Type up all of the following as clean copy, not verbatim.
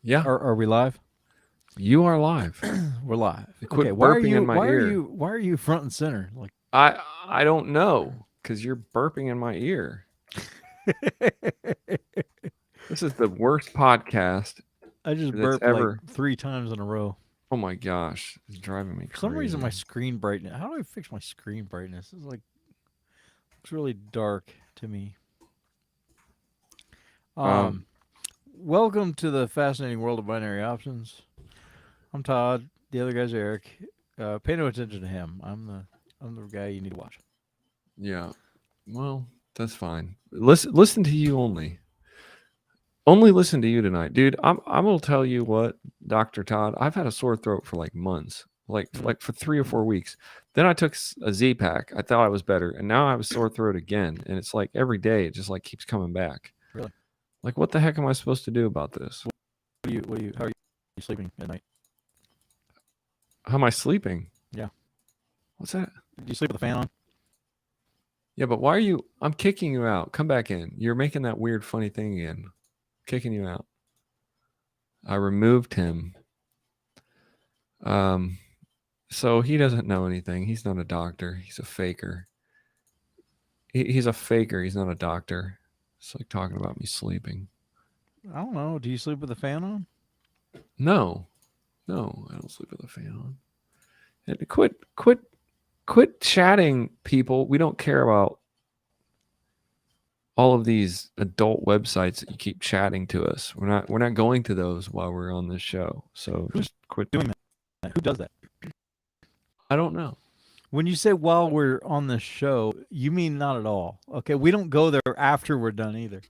Yeah, Are we live? you are live. We're live. Quit Okay. Why are burping you? in my Why are ear. you? Why are you front and center? Like, I don't know because you're burping in my ear. This is the worst podcast I just that's burped like ever. 3 times in a row. Oh my gosh, it's driving me For some reason, my crazy. screen brightness. How do I fix my screen brightness? It's really dark to me. Um, Um, Welcome to the fascinating world of binary options. I'm Todd. The other guy's Eric. Pay no attention to him. I'm the guy you need to watch. yeah. Well, that's fine. Listen to you only. Only listen to you tonight, dude. I'm gonna tell you what, Doctor Todd. I've had a sore throat for like months, like for 3 or 4 weeks. Then I took a Z pack. I thought I was better, and now I have a sore throat again. And it's like every day, it just like keeps coming back. Really? Like, what the heck am I supposed to do about this? What do you? What do you? How are you sleeping at night? How am I sleeping? Yeah. What's that? Do you sleep with the fan on? Yeah, but why are you? I'm kicking you out. Come back in. You're making that weird, funny thing again. Kicking you out. I removed him. Um, so he doesn't know anything. He's not a doctor. He's a faker. He's a faker. He's not a doctor. It's like talking about me sleeping. I don't know. Do you sleep with the fan on? No, no, I don't sleep with a fan on. And quit chatting, people. We don't care about all of these adult websites that you keep chatting to us. We're not going to those while we're on this show. So Who's just quit doing that? Who does that? I don't know. When you say while we're on the show, you mean not at all. Okay, we don't go there after we're done either.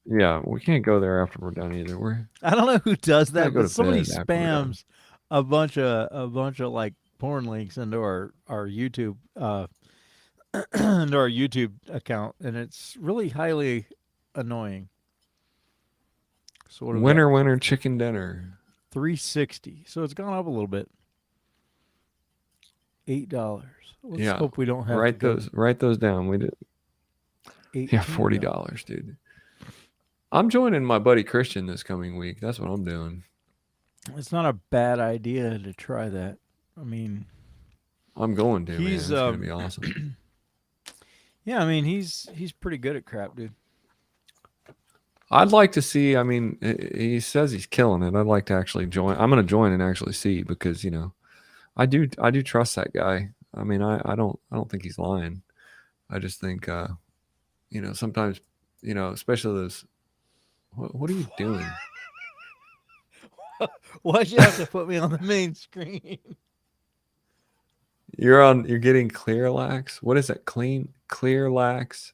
Yeah, we can't go there after we're done either. I don't know who does Gotta that, go but to somebody bed after we're done. spams a bunch of like porn links into our YouTube into our YouTube account, and it's really highly annoying. So what do we got? Winner, chicken dinner. 360. So it's gone up a little bit. $8. Let's Yeah, hope we don't have to go write those down. We did. Yeah, $18. $40, dude. I'm joining my buddy Christian this coming week. That's what I'm doing. It's not a bad idea to try that. I mean, I'm going to, man. he's It's gonna be awesome. yeah, I mean he's pretty good at crap, dude. I'd like to see. I mean, he says he's killing it. I'd like to actually join. I'm going to join and actually see because I do trust that guy. I mean, I don't think he's lying. I just think sometimes especially those. What are you doing? Why'd you have to put me on the main screen? You're getting clear lax. What is it? Clear lax.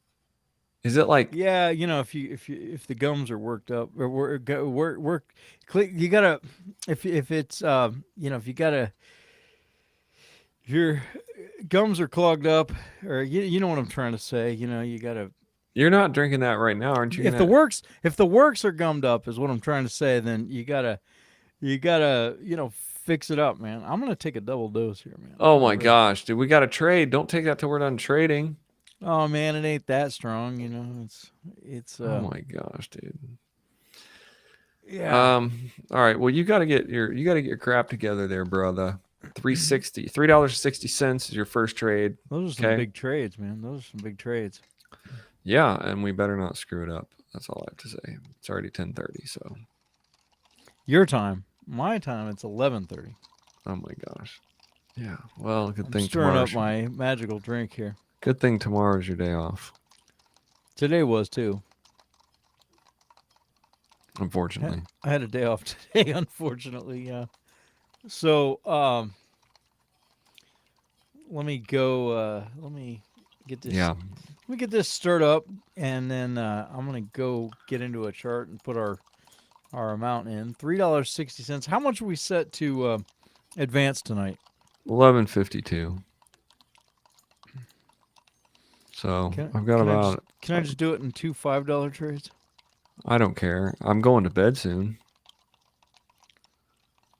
Is it like Yeah, if the gums are worked up or you gotta if it's if you gotta if your gums are clogged up or you know what I'm trying to say, you gotta you're not drinking that right now, aren't you? if the works are gummed up is what I'm trying to say, then you gotta fix it up, man. I'm gonna take a double dose here, man. Oh I my really, gosh, dude, we got to trade. Don't take that till we're done trading. oh man, it ain't that strong, it's Oh my gosh, dude. yeah. All right. Well, you got to get your crap together there, brother. $3.60 is your first trade. Those are some Okay. big trades, man. Those are some big trades. Yeah, and we better not screw it up. That's all I have to say. It's already 10:30, so Your time, my time, it's 11:30. oh my gosh. Yeah. Well, good I'm thing stirring up tomorrow's my magical drink here. good thing tomorrow's your day off. Today was too. Unfortunately. I had a day off today, unfortunately. Yeah. So, let me go. Let me get this. Yeah. Let me get this stirred up, and then I'm gonna go get into a chart and put our amount in. $3.60. How much are we set to advance tonight? 11:52. So I've got about. Can I just do it in two $5 trades? I don't care. I'm going to bed soon.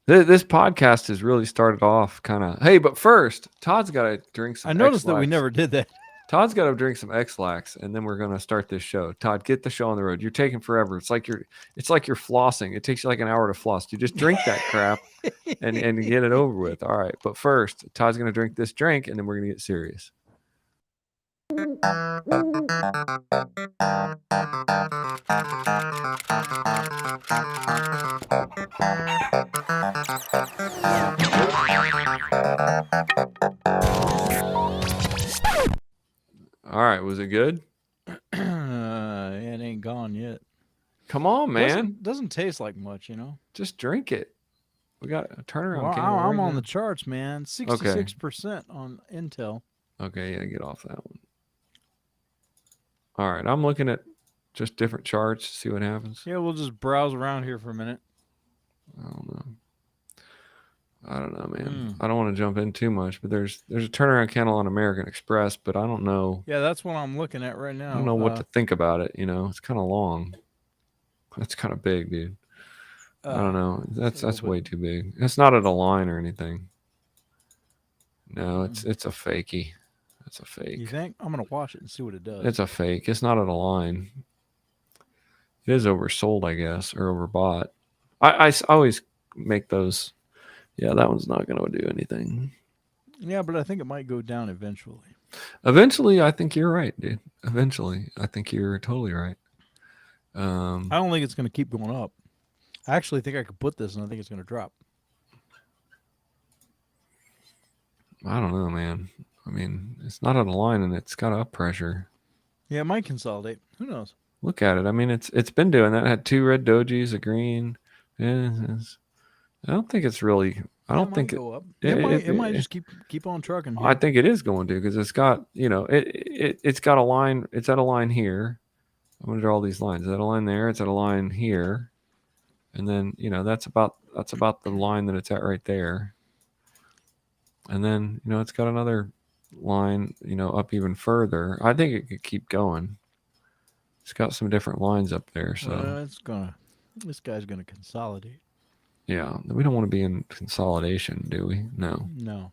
This podcast has really started off kind of. Hey, but first, Todd's got to drink some. I noticed that we X-Lax. never did that. Todd's got to drink some X-Lax, and then we're gonna start this show. Todd, get the show on the road. You're taking forever. It's like you're flossing. It takes you like an hour to floss. You just drink that crap and get it over with. All right, but first, Todd's gonna drink this drink, and then we're gonna get serious. All right, was it good? It ain't gone yet. Come on, man. Doesn't taste like much, you know. Just drink it. We got a turnaround Well, candle. I'm right on now. the charts, man. 66% on Intel. Okay, yeah, get off that one. All right, I'm looking at just different charts to see what happens. Yeah, we'll just browse around here for a minute. I don't know, man. I don't want to jump in too much, but there's a turnaround candle on American Express, but I don't know. Yeah, that's what I'm looking at right now. I don't know what to think about it. You know, it's kind of long. That's kind of big, dude. I don't know. That's way too big. It's not at a line or anything. No, it's a fakey. It's a fake. You think? I'm gonna wash it and see what it does. It's a fake. It's not at a line. It is oversold, I guess, or overbought. I always make those. Yeah, that one's not going to do anything. Yeah, but I think it might go down eventually. Eventually, I think you're right, dude. Eventually, I think you're totally right. I don't think it's going to keep going up. I actually think I could put this, and I think it's going to drop. I don't know, man. I mean, it's not at a line, and it's got up pressure. Yeah, it might consolidate. Who knows? Look at it. I mean, it's been doing that. It had 2 red dojis, a green. I don't think it's really. I don't think it go up. It might just keep on trucking. Here. I think it is going to because it's got it's got a line. It's at a line here. I'm going to draw all these lines. It's at a line there. It's at a line here, and then that's about the line that it's at right there. And then it's got another line up even further. I think it could keep going. It's got some different lines up there, so this guy's gonna consolidate. Yeah, we don't want to be in consolidation, do we? No. No.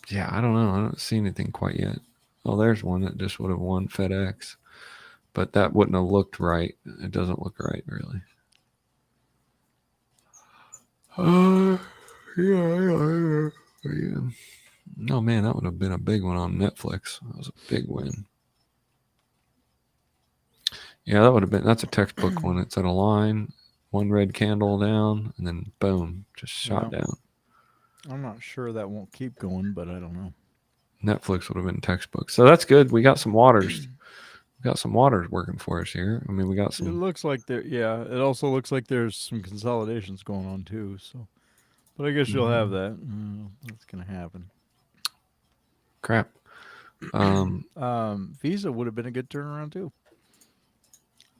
Yeah, I don't know. I don't see anything quite yet. Oh, there's one that just would have won FedEx, but that wouldn't have looked right. It doesn't look right, really. Yeah. No, man, that would have been a big one on Netflix. That was a big win. Yeah, that would have been. That's a textbook one. It's at a line, one red candle down, and then boom, just shot down. I'm not sure that won't keep going, but I don't know. Netflix would have been textbook. So that's good. We got some waters. We got some waters working for us here. I mean, we got some. It looks like there. Yeah, it also looks like there's some consolidations going on too. So, but I guess you'll have that. That's gonna happen. Crap. Visa would have been a good turnaround too.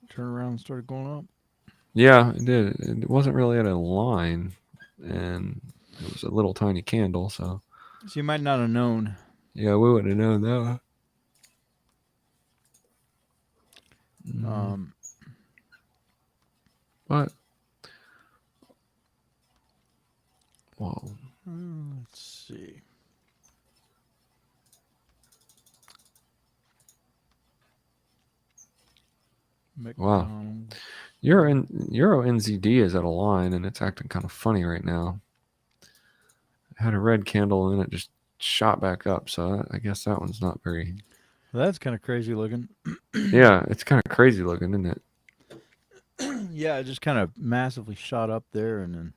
Turnaround started going up. Yeah, it did. It wasn't really at a line, and it was a little tiny candle. So you might not have known. Yeah, we wouldn't have known that. What? Whoa. Let's see. Wow. Euro NZD is at a line, and it's acting kind of funny right now. It had a red candle, and then it just shot back up. So I guess that one's not very. Well, that's kind of crazy looking. Yeah, it's kind of crazy looking, isn't it? Yeah, it just kind of massively shot up there, and then.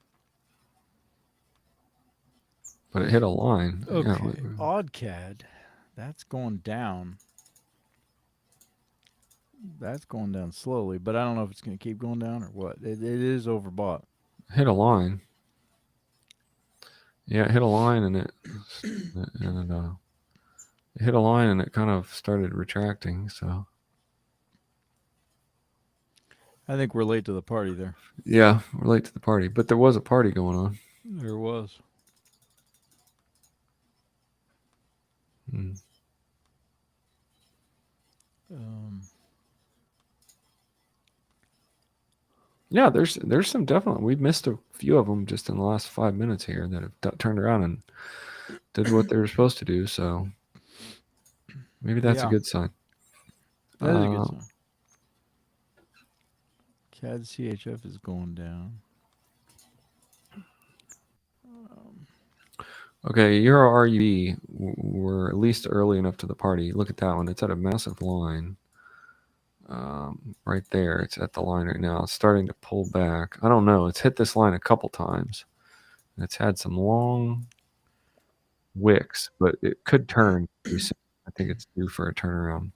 But it hit a line. Okay, yeah. OddCAD, that's going down. That's going down slowly, but I don't know if it's going to keep going down or what. It is overbought. Hit a line. Yeah, it hit a line, and it hit a line, and it kind of started retracting. So I think we're late to the party there. Yeah, we're late to the party, but there was a party going on. There was. Yeah, there's some definitely. We've missed a few of them just in the last 5 minutes here that have turned around and did what they were supposed to do. So maybe that's a Yeah, good sign. that is a good Uh, sign. CAD CHF is going down. Um, okay, your RUD were at least early enough to the party. Look at that one. It's at a massive line. Right there. It's at the line right now. It's starting to pull back. I don't know. It's hit this line a couple times. It's had some long wicks, but it could turn pretty soon. I think it's due for a turnaround.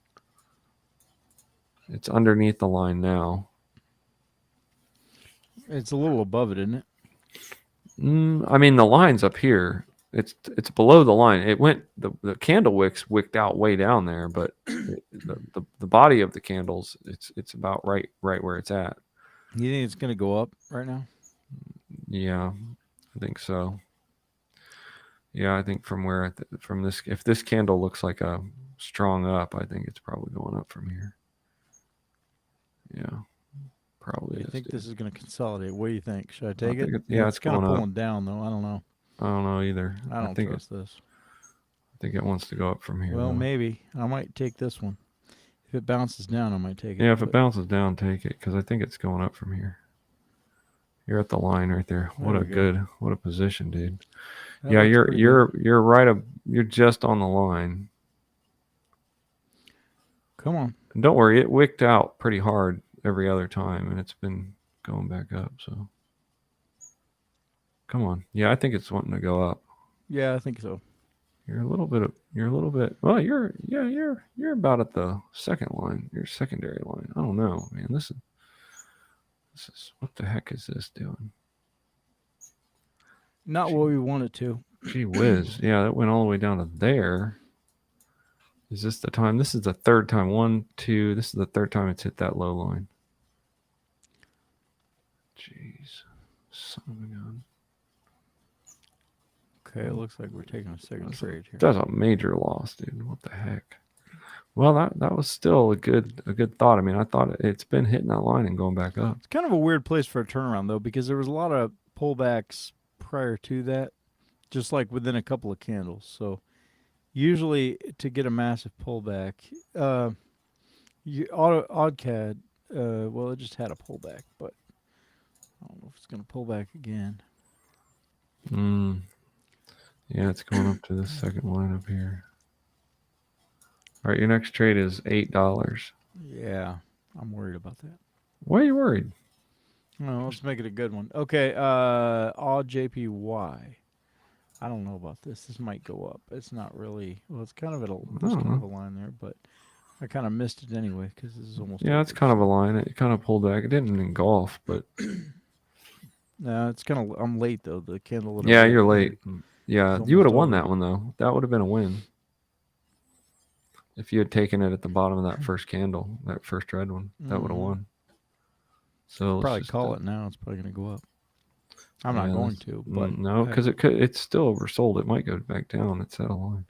It's underneath the line now. it's a little above it, isn't it? I mean, the line's up here. It's below the line. It went the candle wicks wicked out way down there, but the body of the candles it's about right where it's at. You think it's going to go up right now? Yeah, I think so. Yeah, I think from where from this, if this candle looks like a strong up, I think it's probably going up from here. Yeah, probably. You is, think dude. this is going to consolidate? What do you think? Should I take it? think yeah, it's kind of going up. pulling down though. I don't know. I don't know either. I don't think trust this. I think it wants to go up from here. Well, though. maybe I might take this one. If it bounces down, I might take it. Yeah, if it bounces down, take it because I think it's going up from here. You're at the line right there. What a good, what a position, dude. Yeah, you're right up. You're just on the line. Come on. And don't worry, it wicked out pretty hard every other time, and it's been going back up. So, come on. Yeah, I think it's wanting to go up. Yeah, I think so. You're a little bit. Well, you're about at the second line. Your secondary line. I don't know, man. This is what the heck is this doing? Not what we want it to. Gee whiz. Yeah, that went all the way down to there. Is this the time? This is the third time. 1, 2. This is the third time it's hit that low line. Jeez. Son of a gun. Okay, it looks like we're taking a second trade here. That's a major loss, dude. What the heck? Well, that was still a good thought. I mean, I thought it's been hitting that line and going back up. It's kind of a weird place for a turnaround though, because there was a lot of pullbacks prior to that, just like within a couple of candles. So usually to get a massive pullback, OddCAD, well, it just had a pullback, but I don't know if it's going to pull back again. Yeah, it's going up to the second line up here. All right, your next trade is $8. Yeah, I'm worried about that. Why are you worried? No, let's make it a good one. Okay, odd JPY. I don't know about this. This might go up. It's not really. Well, it's kind of there's kind of a line there, but I kind of missed it anyway because this is almost. Yeah, it's kind of a line. It kind of pulled back. It didn't engulf, but. No, it's kind of. I'm late though. The candle. Yeah, you're late. Yeah, you would have won that one though. That would have been a win. If you had taken it at the bottom of that first candle, that first red one, that would have won. So probably call it now. It's probably going to go up. I'm not going to, but no, because it's still oversold. It might go back down. It's at a line.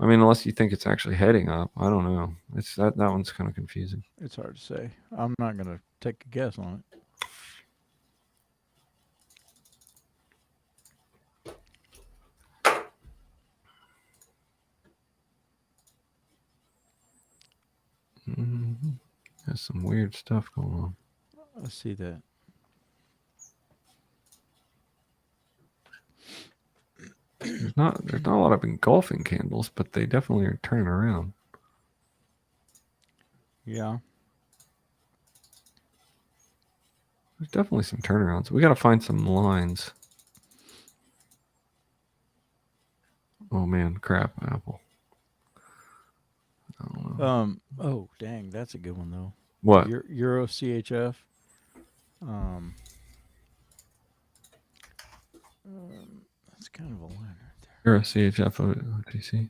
I mean, unless you think it's actually heading up, I don't know. It's that one's kind of confusing. It's hard to say. I'm not going to take a guess on it. There's some weird stuff going on. I see that. There's not a lot of engulfing candles, but they definitely are turning around. Yeah. There's definitely some turnarounds. We got to find some lines. Oh man, crap, Apple. Oh dang, that's a good one though. What? Euro CHF. That's kind of a line right there. Euro CHF OTC.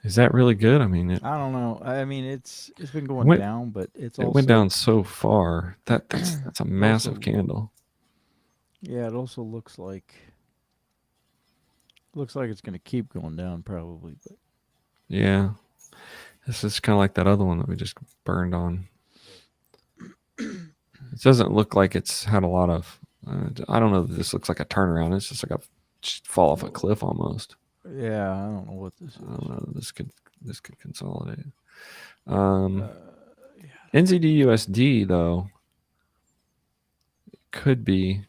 Is that really good? I mean, I don't know. I mean, it's been going down, but it went down so far. That's a massive candle. Yeah, it also looks like it's going to keep going down probably, but yeah, this is kind of like that other one that we just burned on. It doesn't look like it's had a lot of. I don't know that this looks like a turnaround. It's just like a just fall off a cliff almost. Yeah, I don't know what this is. I don't know. This could consolidate. Yeah. NZDUSD though could be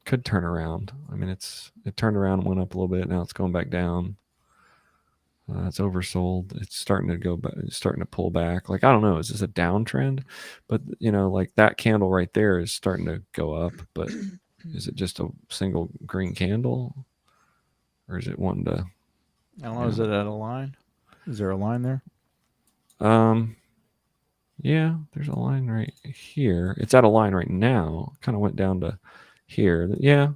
could turn around. I mean, it turned around and went up a little bit. Now it's going back down. It's oversold. It's starting to go back. It's starting to pull back. Like I don't know. Is this a downtrend? But like that candle right there is starting to go up. But is it just a single green candle, or is it wanting to? I don't know. Is it at a line? Is there a line there? Yeah, there's a line right here. It's at a line right now. Kind of went down to here. Yeah,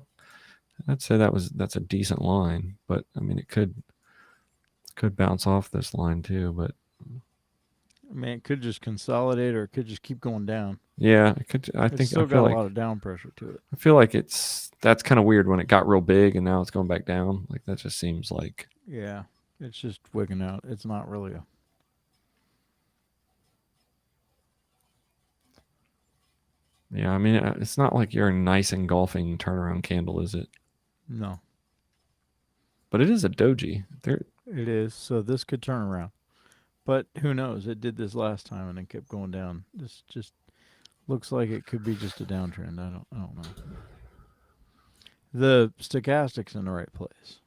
I'd say that's a decent line. But I mean, it could bounce off this line too. But I mean, it could just consolidate, or it could just keep going down. yeah, it could. I Still feel got like a lot of down pressure to it. I feel like that's kind of weird when it got real big and now it's going back down. Like that just seems like Yeah, it's just wigging out. It's not really a. yeah. I mean, it's not like you're a nice engulfing turnaround candle, is it? No, But it is a doji. There, it is. So this could turn around, but who knows? It did this last time and then kept going down. This just looks like it could be just a downtrend. I don't know. The stochastic's in the right place,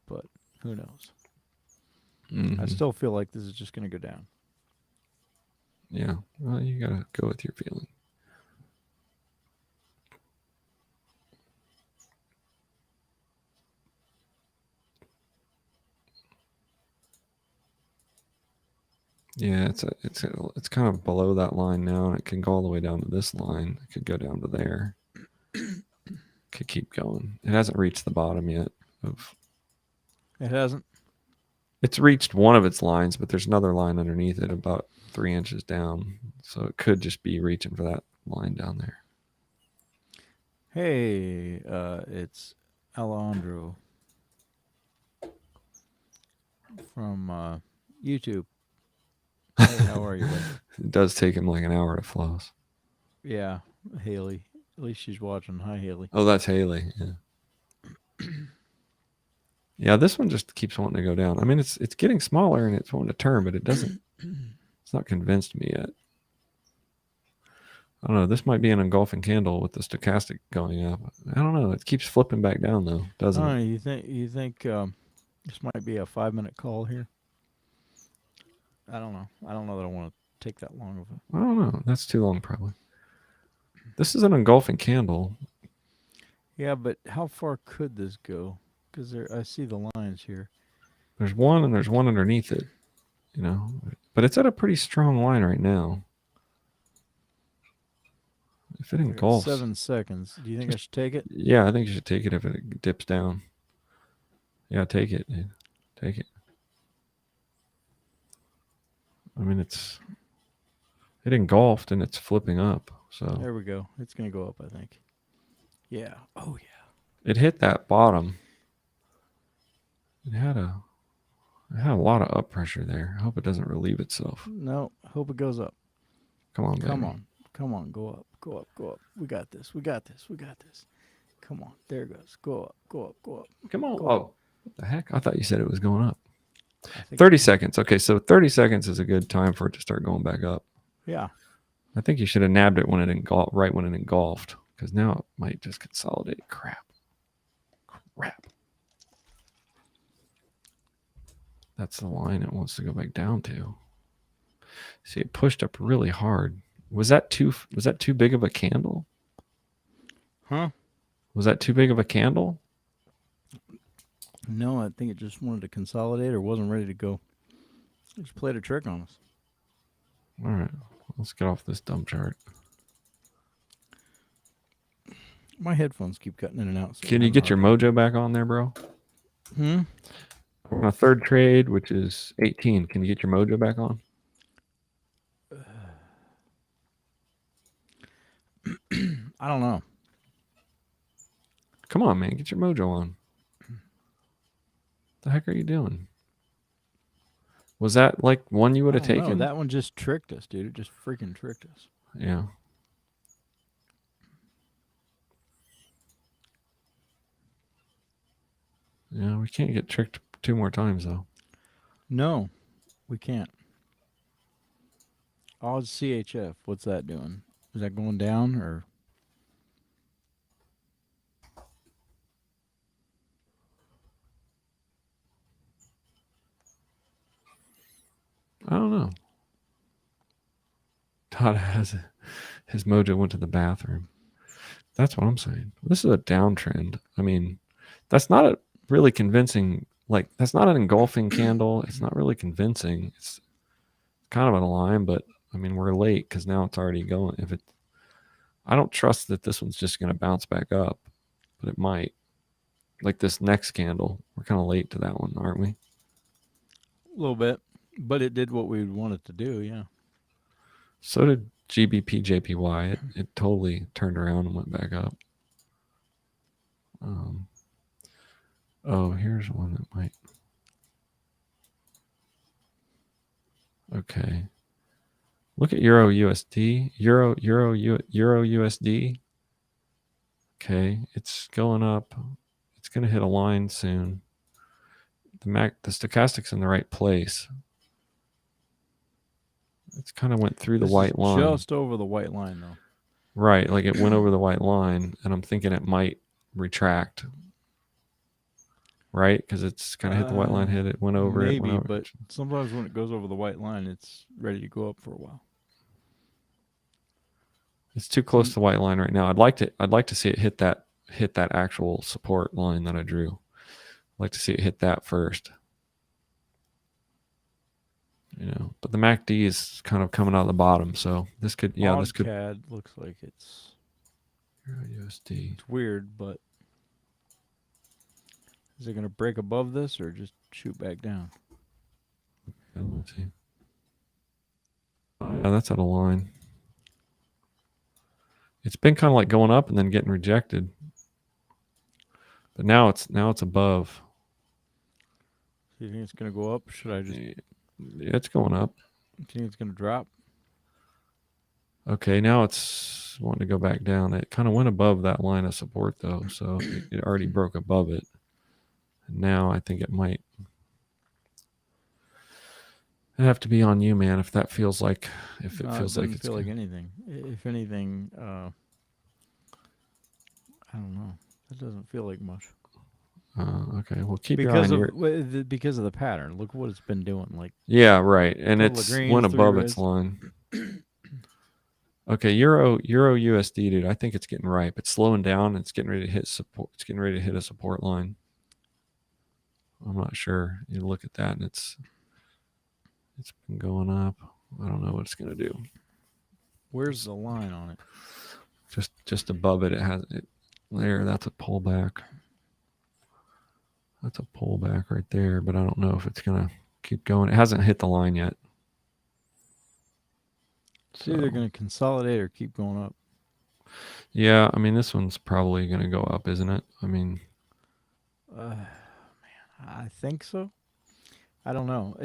but who knows? I still feel like this is just going to go down. Yeah. Well, you gotta go with your feeling. Yeah, it's kind of below that line now, and it can go all the way down to this line. It could go down to there. Could keep going. It hasn't reached the bottom yet. It hasn't. It's reached one of its lines, but there's another line underneath it about 3 inches down. So it could just be reaching for that line down there. Hey, it's Alejandro from YouTube. Hey, how are you, buddy? It does take him like an hour to floss. Yeah, Haley. At least she's watching. Hi, Haley. Oh, that's Haley. Yeah. Yeah, this one just keeps wanting to go down. I mean, it's getting smaller and it's wanting to turn, but it doesn't. It's not convinced me yet. I don't know. This might be an engulfing candle with the stochastic going up. I don't know. It keeps flipping back down though, doesn't it? You think this might be a 5-minute call here? I don't know. I don't know that I want to take that long of it. I don't know. That's too long, probably. This is an engulfing candle. Yeah, but how far could this go? Because I see the lines here. There's one and there's one underneath it, but it's at a pretty strong line right now. If it engulfs 7 seconds. Do you think I should take it? Yeah, I think you should take it if it dips down. Yeah, take it, dude. Take it. I mean, it engulfed and it's flipping up. So there we go. It's gonna go up, I think. Yeah. Oh yeah. It hit that bottom. It had a lot of up pressure there. I hope it doesn't relieve itself. No, hope it goes up. Come on, baby. Come on, go up, go up, go up. We got this. Come on, there it goes. Go up, go up, go up. Come on. Go Oh, up. what the heck? I thought you said it was going up. 30 seconds. Okay, so 30 seconds is a good time for it to start going back up. Yeah. I think you should have nabbed it when it engulfed, because now it might just consolidate. Crap. That's the line it wants to go back down to. See, it pushed up really hard. Was that too big of a candle? Huh? Was that too big of a candle? No, I think it just wanted to consolidate or wasn't ready to go. It just played a trick on us. All right. Let's get off this dumb chart. My headphones keep cutting in and out. So Can you get your mojo back on there, bro? Hmm? We're on a third trade, which is 18. Can you get your mojo back on? I don't know. Come on, man. Get your mojo on. The heck are you doing? Was that like one you would have taken? That one just tricked us, dude. It just freaking tricked us. Yeah. Yeah, we can't get tricked 2 more times though. No, we can't. Odds CHF. What's that doing? Is that going down or? I don't know. Todd has his mojo went to the bathroom. That's what I'm saying. This is a downtrend. I mean, that's not a really convincing. Like that's not an engulfing candle. It's not really convincing. It's kind of on a line, but I mean, we're late because now it's already going. If it, I don't trust that this one's just going to bounce back up, but it might. Like this next candle, we're kind of late to that one, aren't we? A little bit, but it did what we would want it to do. Yeah. So did GBP JPY. It totally turned around and went back up. Oh, here's one that might. Okay. Look at Euro USD. Euro USD. Okay, it's going up. It's going to hit a line soon. The stochastic's in the right place. It's kind of went through the This white is line. just over the white line, though. Right, like it went over the white line, and I'm thinking it might retract. Right, because it's kind of hit the white line, hit it, went over Maybe, it. Went over. but sometimes when it goes over the white line, it's ready to go up for a while. It's too close to the white line right now. I'd like to see it hit that actual support line that I drew. I'd like to see it hit that first. You know, but the MACD is kind of coming out of the bottom, so this could, yeah, this could. CAD looks like it's USD. it's weird, but is it going to break above this or just shoot back down? Let's see. Yeah, that's out of line. It's been kind of like going up and then getting rejected, but now it's above. Do you think it's going to go up? Or should I just? Yeah, it's going up. Do you think it's going to drop? Okay, now it's wanting to go back down. It kind of went above that line of support though, so it already broke above it. And now I think it might. It'd have to be on you, man. If that feels like, if it feels like it's feel like anything. If anything, I don't know. It doesn't feel like much. Okay, well, keep your eye on your. Because of the pattern. Look what it's been doing. Like Yeah, right, and it's went above its line. Okay, Euro USD, dude. I think it's getting ripe. It's slowing down. It's getting ready to hit support. It's getting ready to hit a support line. I'm not sure. You look at that, and it's been going up. I don't know what it's gonna do. Where's the line on it? Just above it. It has it there. That's a pullback. That's a pullback right there. But I don't know if it's gonna keep going. It hasn't hit the line yet. It's either going to consolidate or keep going up. Yeah, I mean, this one's probably going to go up, isn't it? I mean, man, I think so. I don't know.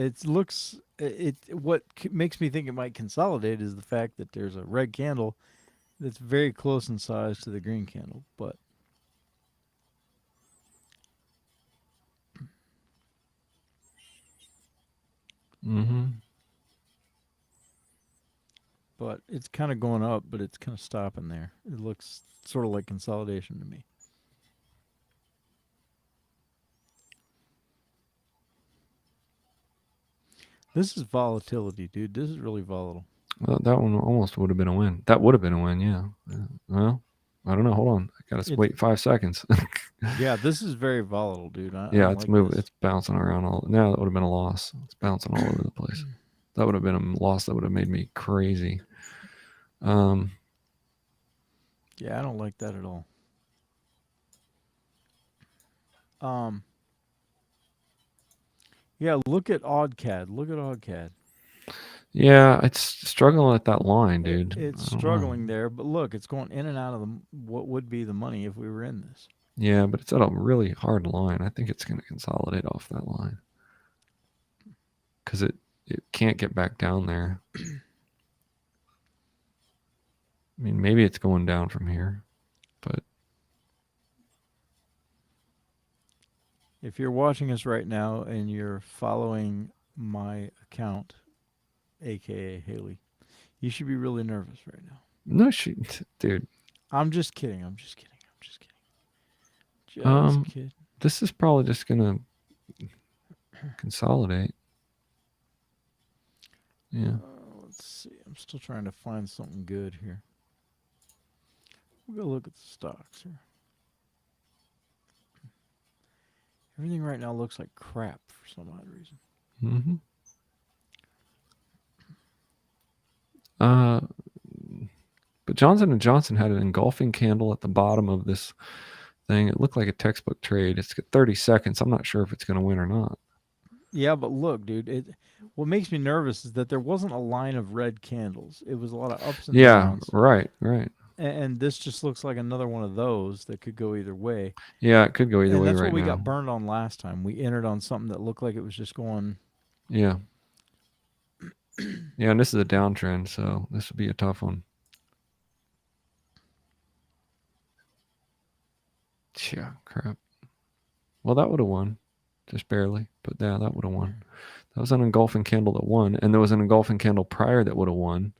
What makes me think it might consolidate is the fact that there's a red candle that's very close in size to the green candle, but but it's kind of going up, but it's kind of stopping there. It looks sort of like consolidation to me. This is volatility, dude. This is really volatile. Well, that one almost would have been a win. That would have been a win, yeah. Well, I don't know. Hold on. I got to wait 5 seconds. Yeah, this is very volatile, dude. Yeah, it's moving. This. It's bouncing around all. Now that would have been a loss. It's bouncing all over the place. That would have been a loss that would have made me crazy. Yeah, I don't like that at all. Yeah, look at OddCAD. Look at OddCAD. Yeah, it's struggling at that line, dude. It's struggling there, but look, it's going in and out of what would be the money if we were in this. Yeah, but it's at a really hard line. I think it's going to consolidate off that line because it can't get back down there. I mean, maybe it's going down from here, but If you're watching us right now and you're following my account, aka Haley, you should be really nervous right now. No, dude. I'm just kidding. I'm just kidding. I'm just kidding. Just Um, kidding. this is probably just gonna consolidate. Yeah. Let's see. I'm still trying to find something good here. We'll go look at the stocks here. Everything right now looks like crap for some odd reason. Mm-hmm. But Johnson & Johnson had an engulfing candle at the bottom of this thing. It looked like a textbook trade. It's got 30 seconds. I'm not sure if it's going to win or not. Yeah, but look, dude. What makes me nervous is that there wasn't a line of red candles. It was a lot of ups and downs. Right. And this just looks like another one of those that could go either way. Yeah, it could go either and way that's right what we now. got burned on last time. We entered on something that looked like it was just going. Yeah. Yeah, and this is a downtrend, so this would be a tough one. Yeah, crap. Well, that would have won. Just barely. But yeah, that would have won. That was an engulfing candle that won. And there was an engulfing candle prior that would have won.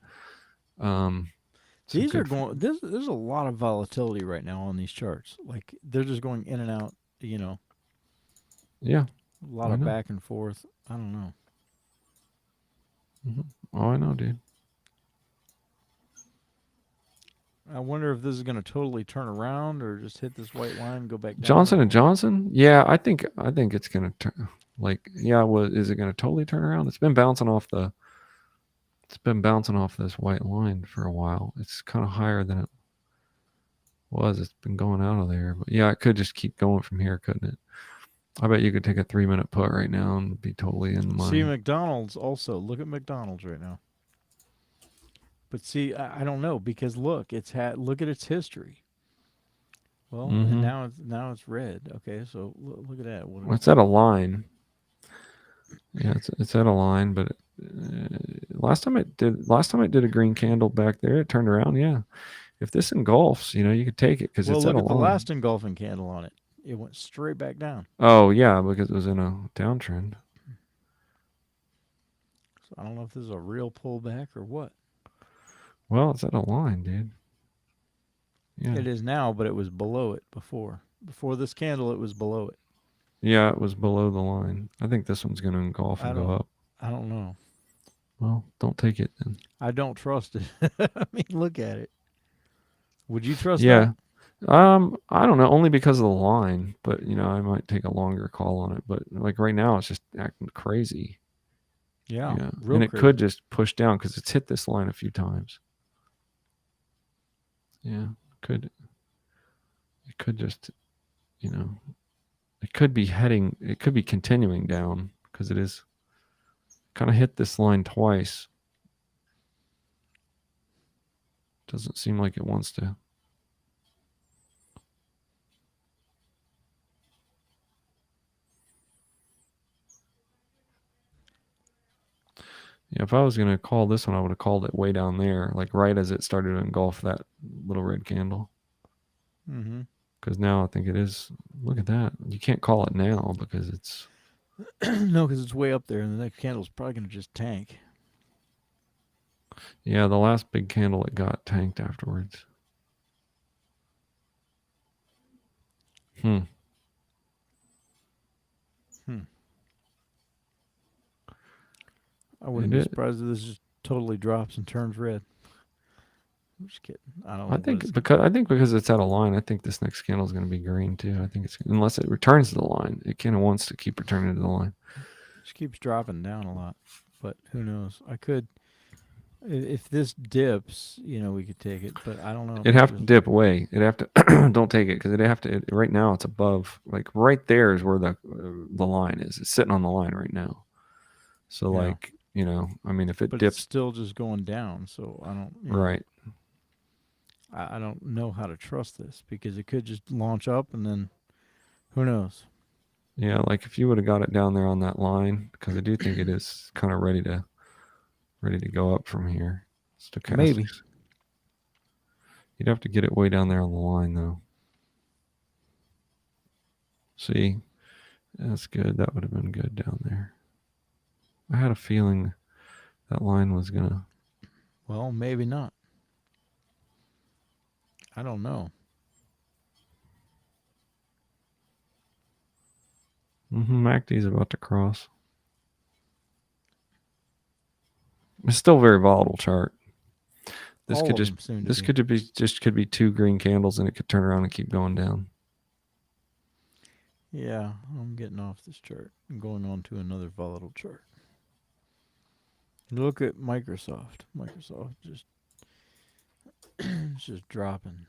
These are going. There's a lot of volatility right now on these charts. Like they're just going in and out. Yeah. A lot of back and forth. I don't know. Mm-hmm. Oh, I know, dude. I wonder if this is going to totally turn around or just hit this white line and go back down. Johnson & Johnson? Yeah, I think it's going to turn. Like, yeah, is it going to totally turn around? It's been bouncing off this white line for a while. It's kind of higher than it was. It's been going out of there. But yeah, it could just keep going from here, couldn't it? I bet you could take a 3-minute put right now and be totally in the money. See McDonald's also. Look at McDonald's right now. But see, I don't know because look at its history. Well, and now it's red. Okay, so look at that. Well, it's at a line. Yeah, it's at a line, but last time it did a green candle back there. It turned around. Yeah, if this engulfs, you could take it because it's at a line. Look at the last engulfing candle on it. It went straight back down. Oh yeah, because it was in a downtrend. So I don't know if this is a real pullback or what. Well, it's at a line, dude. Yeah. It is now, but it was below it before. Before this candle, it was below it. Yeah, it was below the line. I think this one's going to engulf and go up. I don't know. Well, don't take it then. I don't trust it. I mean, look at it. Would you trust that? I don't know, only because of the line, but I might take a longer call on it. But like right now, it's just acting crazy. Yeah. And it could just push down because it's hit this line a few times. Yeah, it could just, it could be continuing down because it is kind of hit this line twice. Doesn't seem like it wants to. Yeah, if I was going to call this one, I would have called it way down there, like right as it started to engulf that little red candle. Mm-hmm. Because now I think it is. Look at that. You can't call it now because it's. No, because it's way up there, and the next candle's probably going to just tank. Yeah, the last big candle it got tanked afterwards. I wouldn't be surprised if this just totally drops and turns red. I'm just kidding. I don't know. I think because it's at a line, I think this next candle is going to be green too. I think it's unless it returns to the line, it kind of wants to keep returning to the line. It just keeps dropping down a lot, but who knows? I could, if this dips, we could take it, but I don't know. It'd have to dip away. It'd have to don't take it because it'd have to. Right now, it's above. Like right there is where the line is. It's sitting on the line right now. So like. I mean, if it dips, it's still just going down. So I don't. Right. I don't know how to trust this because it could just launch up and then, who knows? Yeah, like if you would have got it down there on that line, because I do think it is kind of ready to go up from here. Stochastics. Maybe. You'd have to get it way down there on the line, though. See, That's good. That would have been good down there. I had a feeling that line was gonna. Well, maybe not. I don't know. MACD's about to cross. It's still a very volatile chart. This All could of just them seem to this be. could be two green candles and it could turn around and keep going down. Yeah, I'm getting off this chart and going on to another volatile chart. Look at Microsoft. Microsoft just it's just dropping.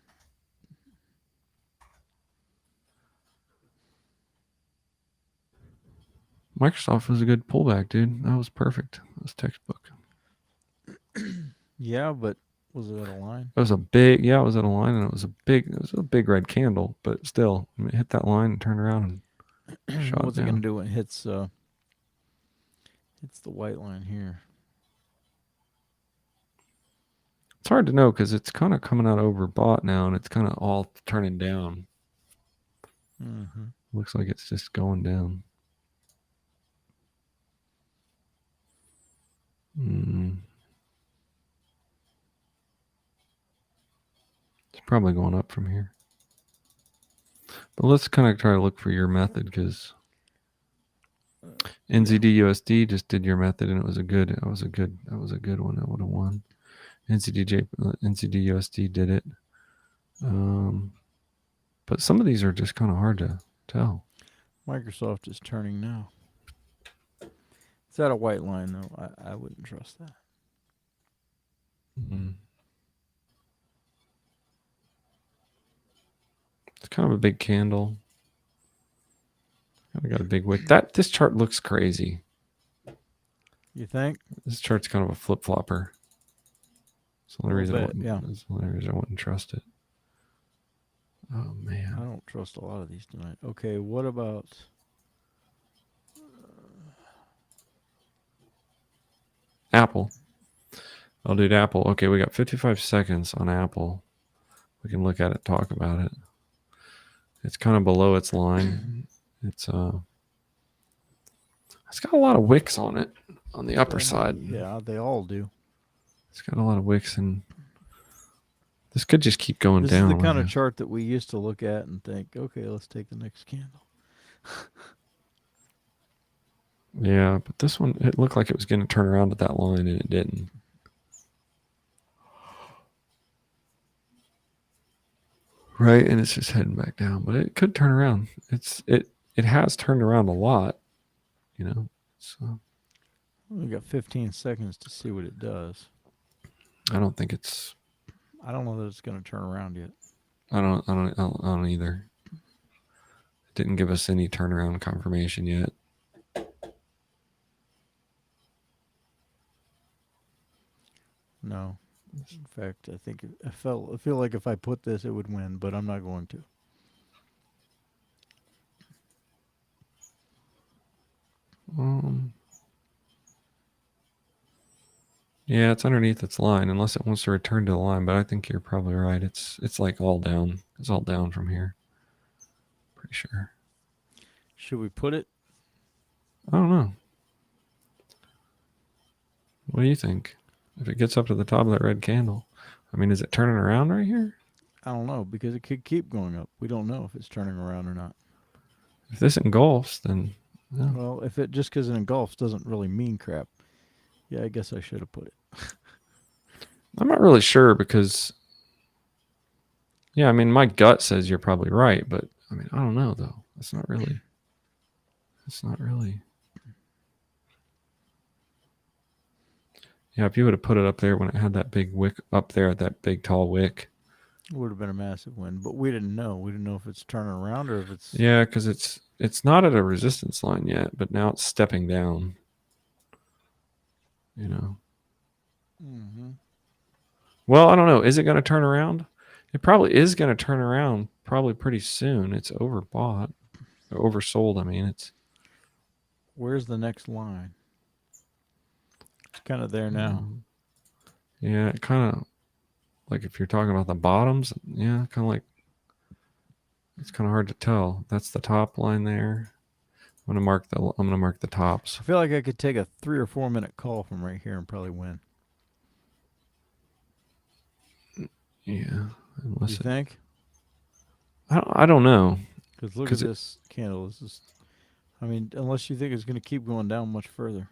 Microsoft was a good pullback, dude. That was perfect. That was textbook. Yeah, but was it at a line? It was at a line and it was a big red candle, but still, I mean, it hit that line and turned around and shot What's it down. gonna do when it hits the white line here? It's hard to know because it's kind of coming out overbought now and it's kind of all turning down. Mm-hmm. Looks like it's just going down. It's probably going up from here. But let's kind of try to look for your method because NZD/USD just did your method and it was a good one. That would have won. NZD/USD did it. But some of these are just kind of hard to tell. Microsoft is turning now. It's at a white line though. I wouldn't trust that. Mm-hmm. It's kind of a big candle. I got a big wick. This chart looks crazy. You think? This chart's kind of a flip flopper. That's the only reason That's the only reason I wouldn't trust it. Oh man, I don't trust a lot of these tonight. Okay, what about Apple? Oh, dude, Apple. Okay, we got 55 seconds on Apple. We can look at it, talk about it. It's kind of below its line. It's got a lot of wicks on it on the upper side. Yeah, they all do. It's got a lot of wicks, and this could just keep going This down. is the kind of chart that we used to look at and think, okay, let's take the next candle. Yeah, but this one, it looked like it was going to turn around at that line, and it didn't. Right, and it's just heading back down, but it could turn around. It has turned around a lot, you know. So We got 15 seconds to see what it does. I don't think it's. I don't know that it's going to turn around yet. I don't either. It didn't give us any turnaround confirmation yet. No. In fact, I think I feel like if I put this, it would win, but I'm not going to. Yeah, it's underneath its line, unless it wants to return to the line. But I think you're probably right. It's like all down. It's all down from here. Pretty sure. Should we put it? I don't know. What do you think? If it gets up to the top of that red candle, I mean, is it turning around right here? I don't know because it could keep going up. We don't know if it's turning around or not. If this engulfs, then yeah. Well, if it just because it engulfs doesn't really mean crap. Yeah, I guess I should have put it. I'm not really sure because, yeah, I mean, my gut says you're probably right, but I mean, I don't know though. It's not really. Yeah, if you would have put it up there when it had that big wick up there, that big tall wick, it would have been a massive win. But we didn't know. We didn't know if it's turning around or if it's. Yeah, because it's not at a resistance line yet, but now it's stepping down. You know. Mm-hmm. Well, I don't know. Is it going to turn around? It probably is going to turn around probably pretty soon. It's overbought. Or oversold, I mean. It's. Where's the next line? It's kind of there now. Yeah, it kind of, like if you're talking about the bottoms, yeah, kind of like, it's kind of hard to tell. That's the top line there. I'm gonna mark the tops. I feel like I could take a 3 or 4 minute call from right here and probably win. Yeah, You unless it, think? I don't know. Because look 'Cause at this candle. This is, I mean, unless you think it's going to keep going down much further.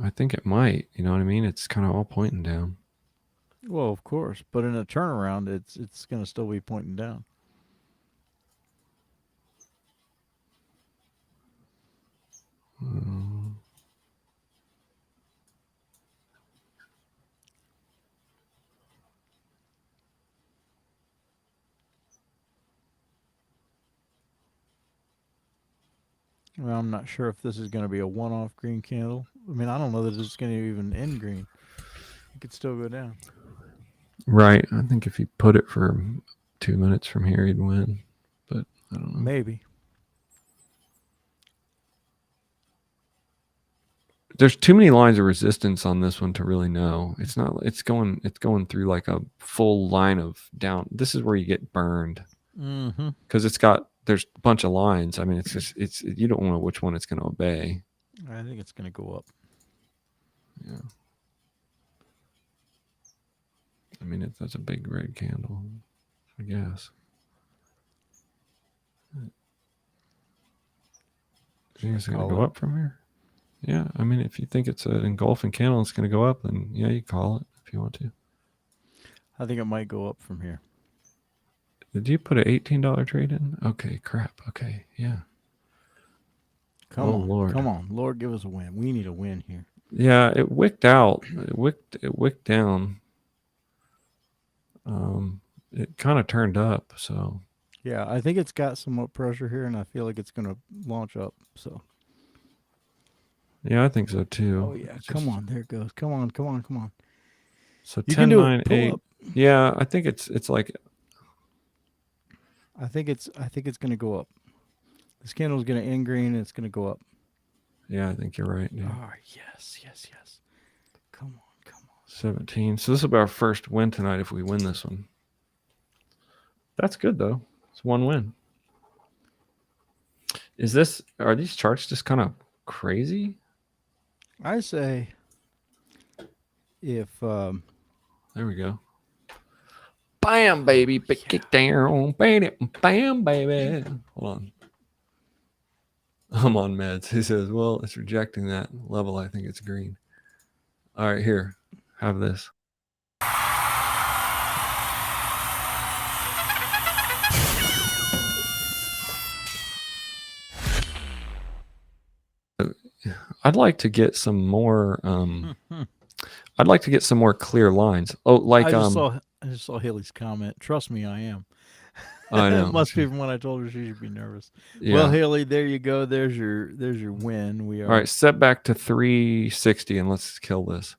I think it might. You know what I mean? It's kind of all pointing down. Well, of course, but in a turnaround, it's going to still be pointing down. Um, Well, I'm not sure if this is going to be a one-off green candle. I mean, I don't know that it's going to even end green. It could still go down. right. I think if you put it for 2 minutes from here, you'd win. But I don't know. Maybe. There's too many lines of resistance on this one to really know. It's not. It's going through like a full line of down. This is where you get burned Mm-hmm. because there's a bunch of lines. I mean, it's you don't know which one it's going to obey. I think it's going to go up. Yeah. I mean, that's a big red candle, I guess. You think it's going to Call go it. up from here? Yeah. I mean, if you think it's an engulfing candle, it's going to go up, then yeah, you call it if you want to. I think it might go up from here. Did you put an $18 trade in? Okay, crap. Okay, yeah. Come Oh, on, Lord. come on, Lord, give us a win. We need a win here. Yeah, it wicked out. It wicked down. It kind of turned up, so Yeah, I think it's got somewhat pressure here, and I feel like it's going to launch up. So, yeah, I think so too. oh yeah, It's come just- on, there it goes. Come on, come on, come on. So You 10, can do 9, it. Pull 8. up. Yeah, I think it's like I think it's going to go up. This candle's going to end green, and it's going to go up. yeah, I think you're right, dude. Oh yes, yes, yes. Come on, come on. 17. So this will be our first win tonight if we win this one. That's good though. It's one win. Are these charts just kind of crazy? I say, if There we go. Bam, baby. Pick it down. Bam, baby. Hold on. I'm on meds. He says, well, it's rejecting that level. I think it's green. All right, here. Have this. I'd like to get some more I'd like to get some more clear lines. Oh, like I just saw Haley's comment. Trust me, I am. I know. It must be from when I told her she should be nervous. Yeah. Well, Haley, there you go. There's your win. We are All right, set back to 360 and let's kill this.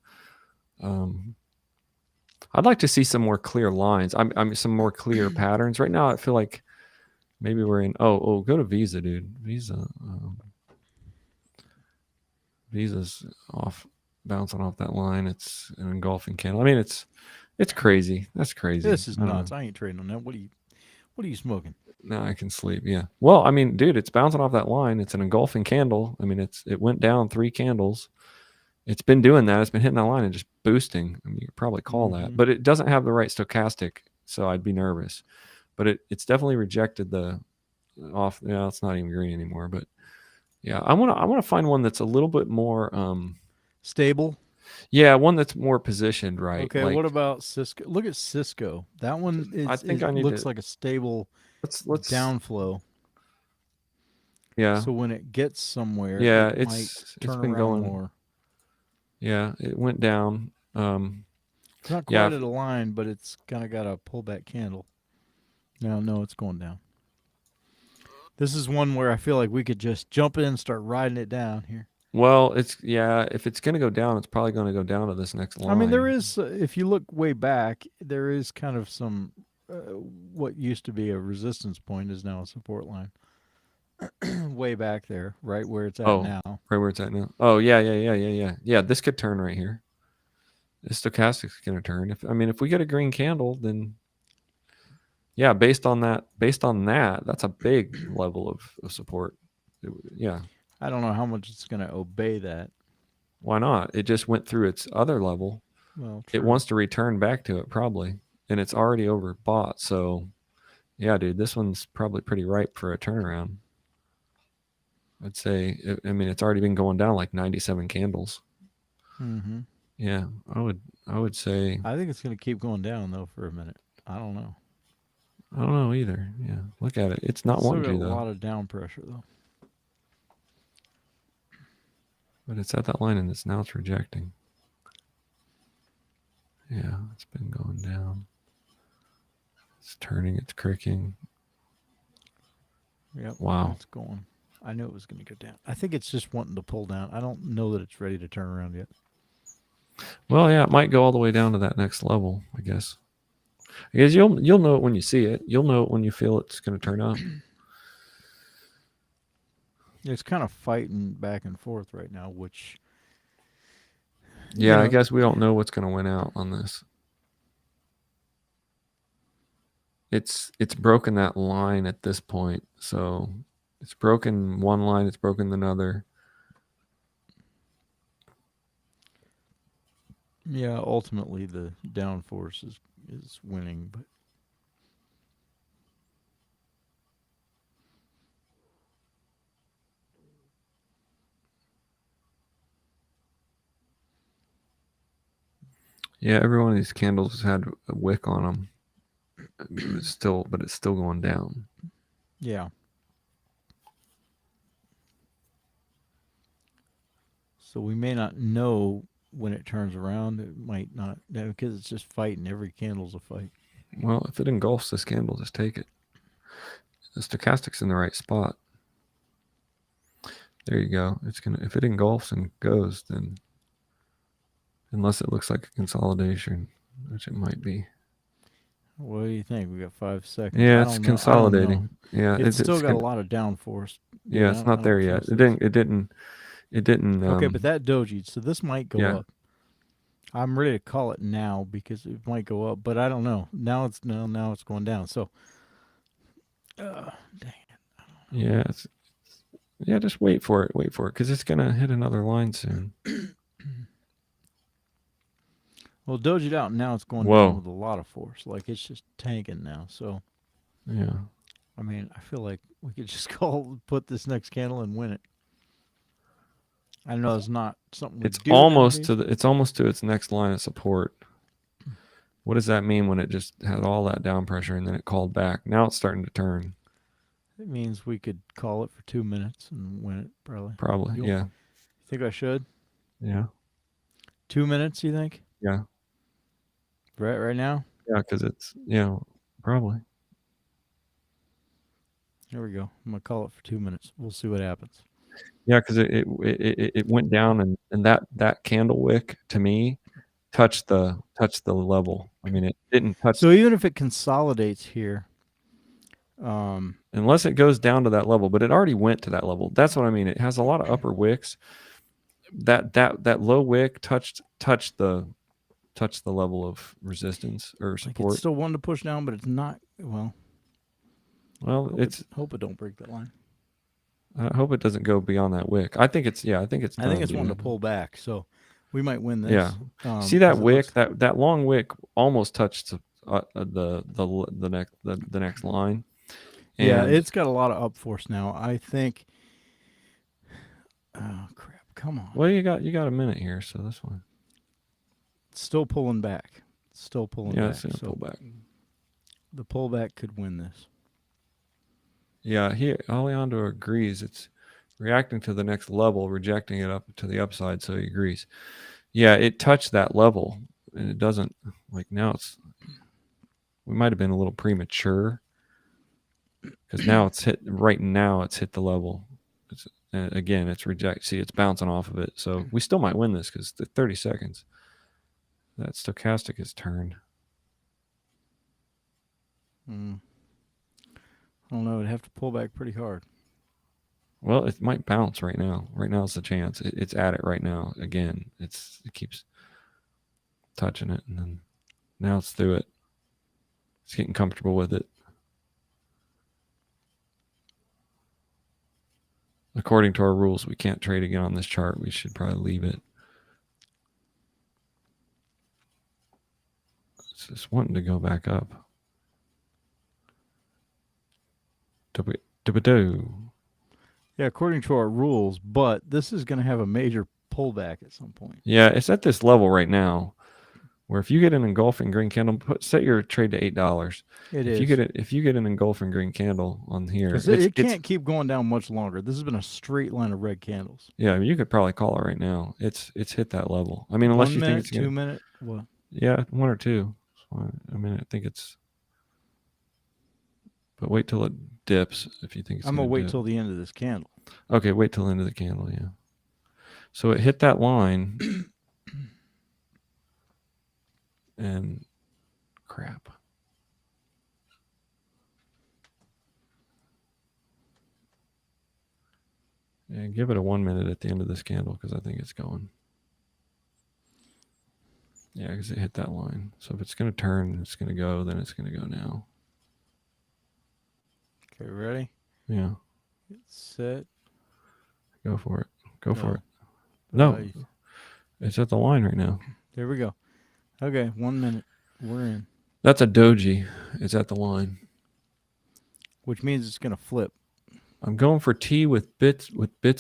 I'd like to see some more clear lines. I mean, some more clear patterns. Right now, I feel like maybe we're in. Oh, go to Visa, dude. Visa. Visa's off, bouncing off that line. It's an engulfing candle. I mean, it's crazy. That's crazy. This is I don't know. nuts. I ain't trading on that. What are you smoking? Now I can sleep. Yeah. Well, I mean, dude, it's bouncing off that line. It's an engulfing candle. I mean, it went down 3 candles. It's been doing that. It's been hitting that line and just boosting. I mean, you could probably call that, but it doesn't have the right stochastic, so I'd be nervous. But it's definitely rejected the off. Yeah, it's not even green anymore. But yeah, I want to find one that's a little bit more Stable. yeah, one that's more positioned right. Okay. Like, What about Cisco? Look at Cisco. That one is. I think it I need looks to- like a stable let's downflow. Yeah. So when it gets somewhere, Yeah, it it's might turn been around going more. Yeah, it went down. It's not quite yeah. at a line, but it's kind of got a pullback candle. No, it's going down. This is one where I feel like we could just jump in and start riding it down here. Well, if it's going to go down, it's probably going to go down to this next line. I mean, there is, if you look way back, there is kind of some, what used to be a resistance point is now a support line. Way back there, right where it's at now. Right where it's at now. Oh, yeah. Yeah, this could turn right here. The stochastic's going to turn. If we get a green candle, then yeah, based on that, that's a big level of support. Yeah. I don't know how much it's going to obey that. Why not? It just went through its other level. Well, It true. wants to return back to it probably, and it's already overbought. So, yeah, dude, this one's probably pretty ripe for a turnaround. I'd say. I mean, it's already been going down like 97 candles. Mm-hmm. Yeah, I would say. I think it's going to keep going down though for a minute. I don't know. I don't know either. Yeah, look at it. It's not It's still wanting got to a though, lot of down pressure though. but it's at that line and now it's rejecting. Yeah, it's been going down. It's turning. It's cricking. Yep. Wow. It's going. I knew it was going to go down. I think it's just wanting to pull down. I don't know that it's ready to turn around yet. Well, yeah, it might go all the way down to that next level. I guess. Because you'll know it when you see it. You'll know it when you feel it's going to turn up. It's kind of fighting back and forth right now, which Yeah, know, I guess we don't know what's going to win out on this. It's broken that line at this point. So it's broken one line, it's broken another. yeah, ultimately the downforce is winning, but Yeah, every one of these candles has had a wick on them. It's still going down. yeah. So we may not know when it turns around. It might not because it's just fighting. Every candle's a fight. Well, if it engulfs this candle, just take it. The stochastic's in the right spot. There you go. It's gonna if it engulfs and goes, then unless it looks like a consolidation, which it might be. What do you think? We got 5 seconds. Yeah, I it's don't know. consolidating. Yeah, It's still got gonna, a lot of downforce. yeah, it's not there yet. It didn't. Okay, but that doji. So this might go yeah. up. I'm ready to call it now because it might go up, but I don't know. Now it's going down. So, dang it. Yeah, yeah. Just wait for it, because it's gonna hit another line soon. Well, dojied out, and now it's going Whoa. down with a lot of force. Like it's just tanking now. So, Yeah. I mean, I feel like we could just put this next candle and win it. I know it's not something we It's do. almost to its next line of support. What does that mean when it just had all that down pressure and then it called back? Now it's starting to turn. It means we could call it for 2 minutes and win it, probably. Probably. Yeah. You think I should? Yeah. 2 minutes, you think? Yeah. Right now? Yeah, because it's probably. Here we go. I'm gonna call it for 2 minutes. We'll see what happens. Yeah, because it went down and that candle wick to me touched the level. I mean, it didn't touch. So even if it consolidates here, unless it goes down to that level, but it already went to that level. That's what I mean. It has a lot of upper wicks. That low wick touched the level of resistance or like support. it's still one to push down, but it's not. Well, hope it don't break that line. I hope it doesn't go beyond that wick. I think it's I think it's one to pull back. So we might win this. Yeah. See that wick? That long wick almost touched the next line. And yeah, it's got a lot of up force now. I think. Oh crap! Come on. Well, you got a minute here, so this one. It's still pulling back. Still pulling back. It's gonna pull back. The pullback could win this. Yeah, Alejandro agrees. It's reacting to the next level, rejecting it up to the upside, so he agrees. Yeah, it touched that level, and it doesn't. Like now, we might have been a little premature because now it's hit. Right now, it's hit the level. Again, it's reject. See, it's bouncing off of it, so we still might win this because the 30 seconds. That stochastic is turned. I don't know. It'd have to pull back pretty hard. Well, it might bounce right now. Right now is the chance. It's at it right now. Again, it keeps touching it, and then now it's through it. It's getting comfortable with it. According to our rules, we can't trade again on this chart. We should probably leave it. It's just wanting to go back up. Do. Yeah, according to our rules, but this is going to have a major pullback at some point. Yeah, it's at this level right now, where if you get an engulfing green candle, set your trade to $8. If you get an engulfing green candle on here, it can't keep going down much longer. This has been a straight line of red candles. Yeah, I mean, you could probably call it right now. It's hit that level. I mean, unless you think it's 2 minute. What? Yeah, 1 or 2. I mean, I think it's. But wait till it dips if you think it's. I'm gonna wait till the end of this candle. Okay, wait till the end of the candle. Yeah. So it hit that line, and crap. Yeah, give it a 1 minute at the end of this candle because I think it's going. Yeah, because it hit that line. So if it's going to turn, it's going to go, then it's going to go now. Okay, ready? Yeah. Set. Go for it. Go for it. No. It's at the line right now. There we go. Okay, 1 minute. We're in. That's a doji. It's at the line. Which means it's going to flip. I'm going for T with bits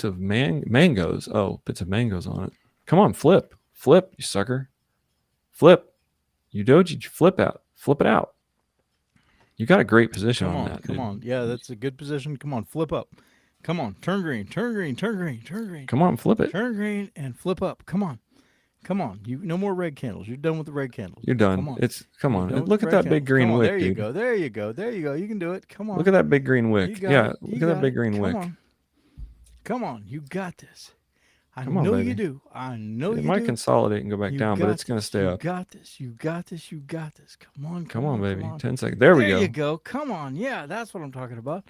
of mangoes. Oh, bits of mangoes on it. Come on, flip. Flip, you sucker. Flip. You doji, flip out. Flip it out. You got a great position on that. Come on. Yeah, that's a good position. Come on, flip up. Come on, turn green, turn green, turn green, turn green. Come on, flip it. Turn green and flip up. Come on. Come on. No more red candles. You're done with the red candles. You're done. Come on. Look at that big green wick, there dude. you go. There you go. There you go. You can do it. Come on. Look at that big green wick. Yeah, look at that big green wick. Come on. You got this. I Come on, know baby. you do. I know you do. It might consolidate and go back down, but it's going to stay up. You got this. You got this. You got this. Come on. Come on, baby. 10 seconds. There we go. There you go. Come on. Yeah, that's what I'm talking about.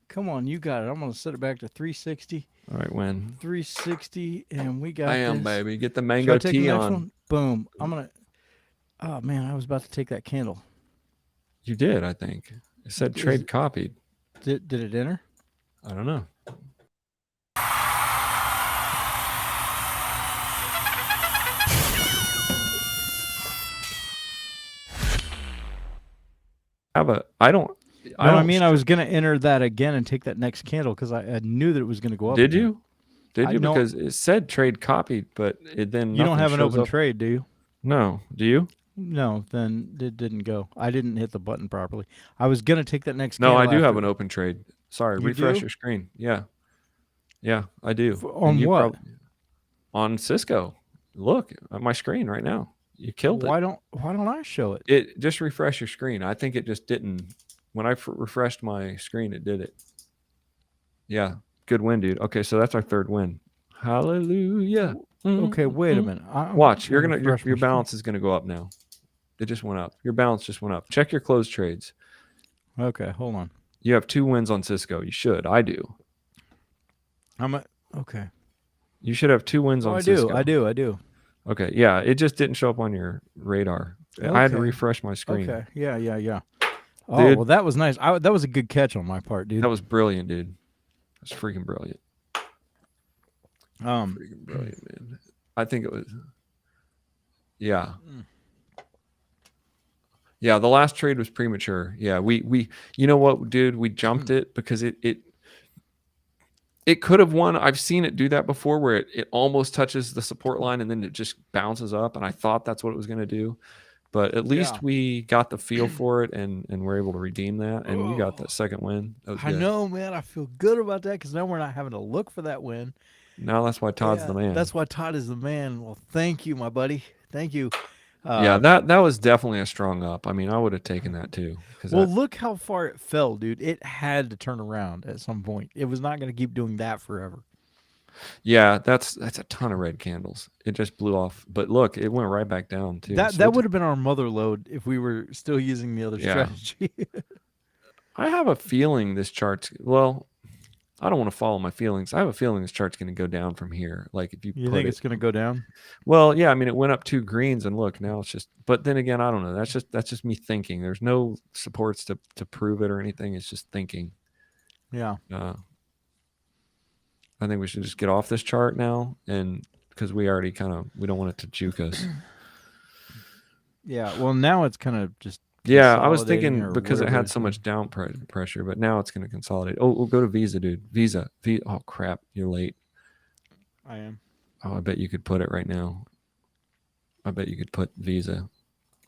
Come on. You got it. I'm going to set it back to 360. All right, when? 360, and we got I am, baby. Get the mango tea on. One? Boom. I'm going to. Oh, man. I was about to take that candle. You did, I think. It said trade copied. Did it enter? I don't know. I was going to enter that again and take that next candle because I knew that it was going to go up. Did you? Because it said trade copied, but it then you don't have an open trade, do you? No. Do you? No, then it didn't go. I didn't hit the button properly. I was going to take that next No, candle I do have an open trade. Sorry, refresh do? your screen. Yeah. Yeah, I do. On what? On Cisco. Look at my screen right now. You killed it. Why don't I show it? It just refresh your screen. I think it just didn't. When I refreshed my screen, it did it. Yeah, good win, dude. Okay, so that's our third win. Hallelujah. Okay, wait a minute. Watch, your balance is gonna go up now. It just went up. Your balance just went up. Check your closed trades. Okay, hold on. You have 2 wins on Cisco. You should. I do. Okay. You should have 2 wins on Cisco. I do. Okay, yeah, it just didn't show up on your radar. Okay. I had to refresh my screen. Okay, yeah. Oh, dude, well, that was nice. That was a good catch on my part, dude. That was brilliant, dude. That's freaking brilliant. Freaking brilliant, man. I think it was. Yeah. Yeah, the last trade was premature. Yeah, we you know what, dude? We jumped it because it could have won. I've seen it do that before where it almost touches the support line and then it just bounces up. And I thought that's what it was going to do. But at least we got the feel for it and we're able to redeem that. And you got that second win. That was good. I know, man. I feel good about that because now we're not having to look for that win. Now that's why Todd's the man. That's why Todd is the man. Well, thank you, my buddy. Thank you. Yeah, that was definitely a strong up. I mean, I would have taken that too. Well, look how far it fell, dude. It had to turn around at some point. It was not going to keep doing that forever. Yeah, that's a ton of red candles. It just blew off. But look, it went right back down too. That would have been our mother load if we were still using the other strategy. I have a feeling this chart's I don't want to follow my feelings. I have a feeling this chart's going to go down from here. Like if you think it's going to go down? Well, yeah. I mean, it went up 2 greens, and look, now it's just. But then again, I don't know. That's just me thinking. There's no supports to prove it or anything. It's just thinking. Yeah. I think we should just get off this chart now, and because we already we don't want it to juke us. Yeah. Well, now it's kind of just Yeah, I was consolidating thinking or because it whatever had it's so doing. much down pressure, but now it's going to consolidate. Oh, we'll go to Visa, dude. Visa. Oh crap, you're late. I am. Oh, I bet you could put it right now. I bet you could put Visa.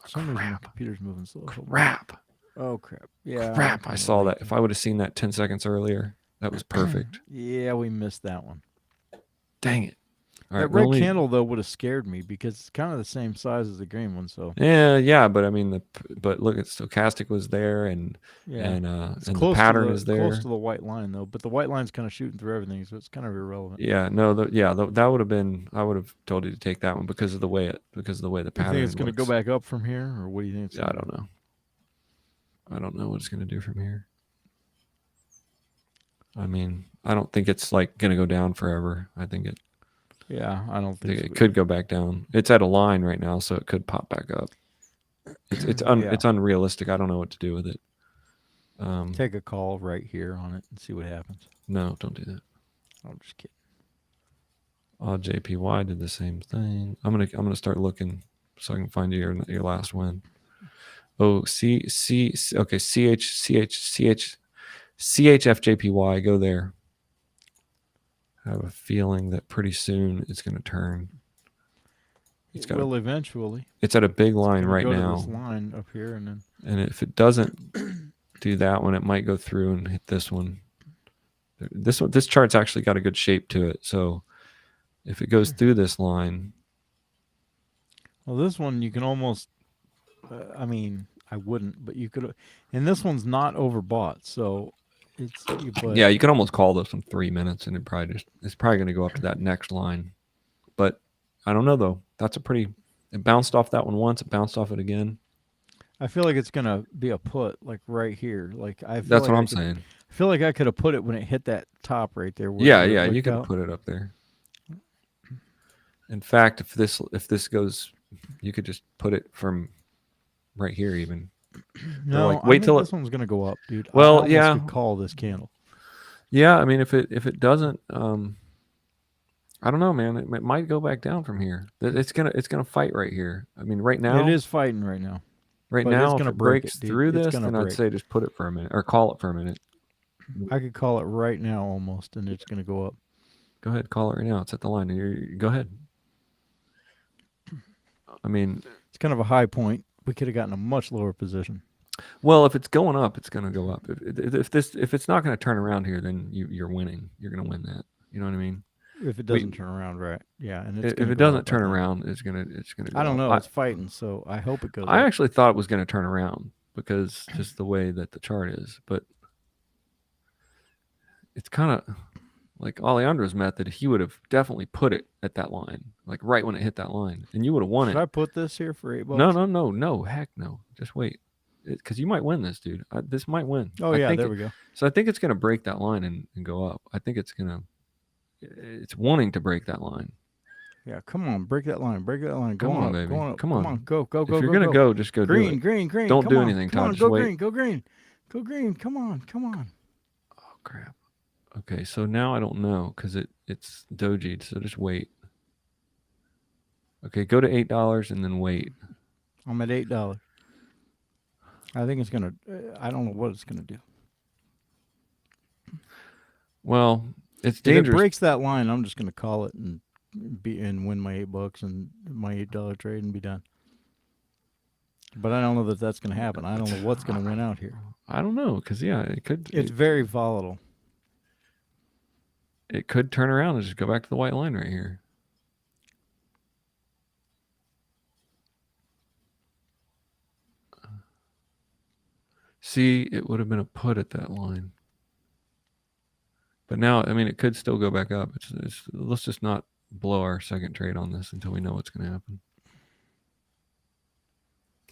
For some reason, my Crap. computer's moving slow. Crap. Oh crap! Yeah. Crap. I kinda saw late. that. If I would have seen that 10 seconds earlier, that was perfect. Yeah, we missed that one. Dang it. All That right, we red only- candle though would have scared me because it's kind of the same size as the green one. So Yeah, but I mean but look, at stochastic was there and yeah, and it's the close pattern to the, is there. Close to the white line though, but the white line's kind of shooting through everything, so it's kind of irrelevant. Yeah, no, that would have been. I would have told you to take that one because of the way the You pattern. think it's going to go looks. back up from here, or what do you think? It's Yeah, I gonna don't know. I don't know what it's going to do from here. I mean, I don't think it's like going to go down forever. I think it. Yeah, I don't think It could go back down. It's at a line right now, so it could pop back up. It's Yeah. it's unrealistic. I don't know what to do with it. Take a call right here on it and see what happens. No, don't do that. I'm just kidding. JPY did the same thing. I'm gonna start looking so I can find you your last win. Oh, okay, CHFJPY, go there. I have a feeling that pretty soon it's going to turn. It will eventually. It's at a big line Gonna right go to now. this line up here, and then And if it doesn't do that one, it might go through and hit this one. This chart's actually got a good shape to it. So if it goes through this line, well, this one you can almost. I mean, I wouldn't, but you could. And this one's not overbought, so it's. But yeah, you can almost call this in 3 minutes, and it's probably going to go up to that next line. But I don't know though. It bounced off that one once. It bounced off it again. I feel like it's gonna be a put, like right here. Like I. Feel That's like what I I'm could- saying. I feel like I could have put it when it hit that top right there. where Yeah, it you licked could have out. put it up there. In fact, if this goes, you could just put it from right here even. No, like, I wait think till this one's gonna go up, dude. Well, I almost yeah. could call this candle. Yeah, I mean, if it doesn't, I don't know, man. It might go back down from here. It's gonna fight right here. I mean, right now It is fighting right now. Right but it's now, if gonna it break breaks it, dude. through It's this, gonna then I'd break. say just put it for a minute or call it for a minute. I could call it right now almost, and it's gonna go up. Go ahead, call it right now. It's at the line. Go ahead. I mean, It's kind of a high point. We could have gotten a much lower position. well, if it's going up, it's going to go up. If it's not going to turn around here, then you're winning. You're going to win that. You know what I mean? If it doesn't turn around, right? Yeah, and it's If gonna it go doesn't up, I turn think. around, it's gonna go I don't up. know. It's fighting, so I hope it goes. I up. actually thought it was going to turn around because just the way that the chart is, but it's kind of like Alejandro's method. He would have definitely put it at that line, like right when it hit that line, and you would have won Should it. I put this here for $8? No, heck no. Just wait, because you might win this, dude. This might win. Oh I yeah, think there it- we go. So I think it's going to break that line and go up. I think it's wanting to break that line. Yeah, come on, break that line, break that line. Go Come on, up, baby. Go on, Come come on. on, go, go, If go. you're go, gonna go, just go do green, it. green, green. Don't come do on, anything, Come Todd. on, Just go wait. green, go green, go green. Come on, come on. Oh crap. Okay, so now I don't know because it's dojied. So just wait. Okay, go to $8 and then wait. I'm at $8. I think it's gonna. I don't know what it's gonna do. Well, it's If it dangerous. breaks that line, I'm just gonna call it and win my $8 and my $8 trade and be done. But I don't know that that's gonna happen. I don't know what's gonna win out here. I don't know because it could. It's very volatile. It could turn around and just go back to the white line right here. See, it would have been a put at that line. But now, I mean, it could still go back up. Let's just not blow our second trade on this until we know what's going to happen.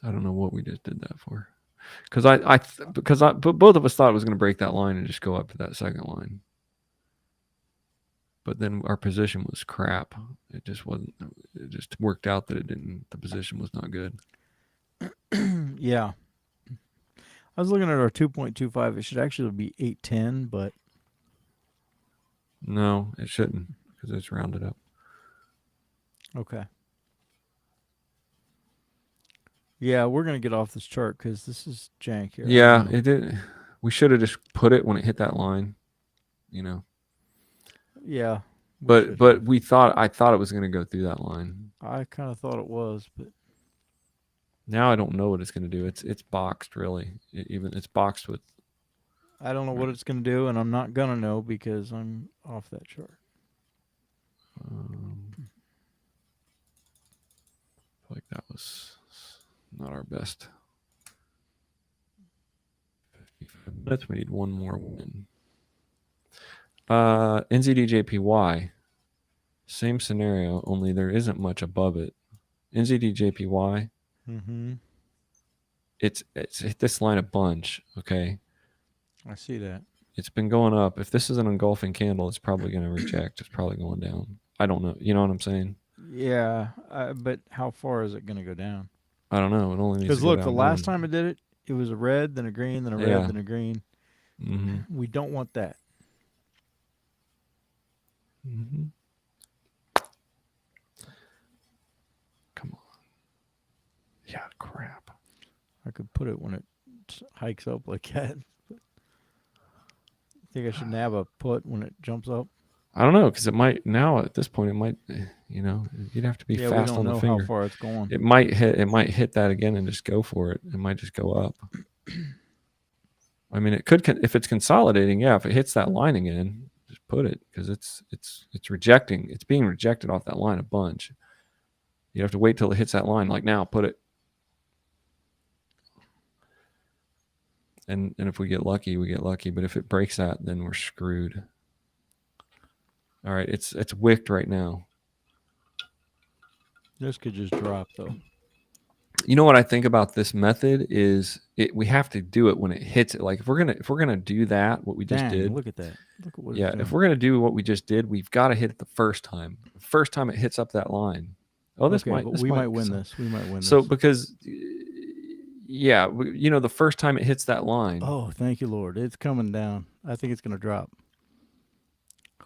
I don't know what we just did that for. But both of us thought it was going to break that line and just go up to that second line. But then our position was crap. It just wasn't. It just worked out that it didn't. The position was not good. Yeah. I was looking at our 2.25. It should actually be 810, but No, it shouldn't because it's rounded up. Okay. Yeah, we're gonna get off this chart because this is jank here. I Yeah, don't know. it did. We should have just put it when it hit that line, you know. Yeah. we But should but have. I thought it was going to go through that line. I kind of thought it was, but Now I don't know what it's going to do. It's boxed really. It's boxed with. I don't know what it's gonna do, and I'm not gonna know because I'm off that chart. Like that was not our best. 55 minutes. We need one more win. NZDJPY. Same scenario, only there isn't much above it. NZDJPY. Mm-hmm. It's hit this line a bunch. Okay, I see that. it's been going up. If this is an engulfing candle, it's probably going to reject. It's probably going down. I don't know. You know what I'm saying? Yeah, but how far is it gonna go down? I don't know. It only needs to Because go look, the down last one. time it did it, it was a red, then a green, then a red, Yeah. then a green. Mm-hmm. We don't want that. Mm-hmm. Come on. Yeah, crap. I could put it when it hikes up like that. Think I should nab a put when it jumps up? I don't know because it might now at this point it might you'd have to be Yeah, we fast don't on the know finger. how far it's going. It might hit that again and just go for it. It might just go up. I mean, it could if it's consolidating. Yeah, if it hits that line again, just put it because it's rejecting. It's being rejected off that line a bunch. You have to wait till it hits that line. Like now, put it. And if we get lucky, we get lucky. But if it breaks that, then we're screwed. All right, it's wicked right now. This could just drop though. You know what I think about this method is we have to do it when it hits it. Like if we're gonna do that, what we just Dang, did. look at that. Look at what Yeah, it's doing. if we're gonna do what we just did, we've got to hit it the first time. The first time it hits up that line. Oh, this okay, might. but This we might might win this. We might win So this. because, yeah, the first time it hits that line. Oh, thank you, Lord. It's coming down. I think it's gonna drop.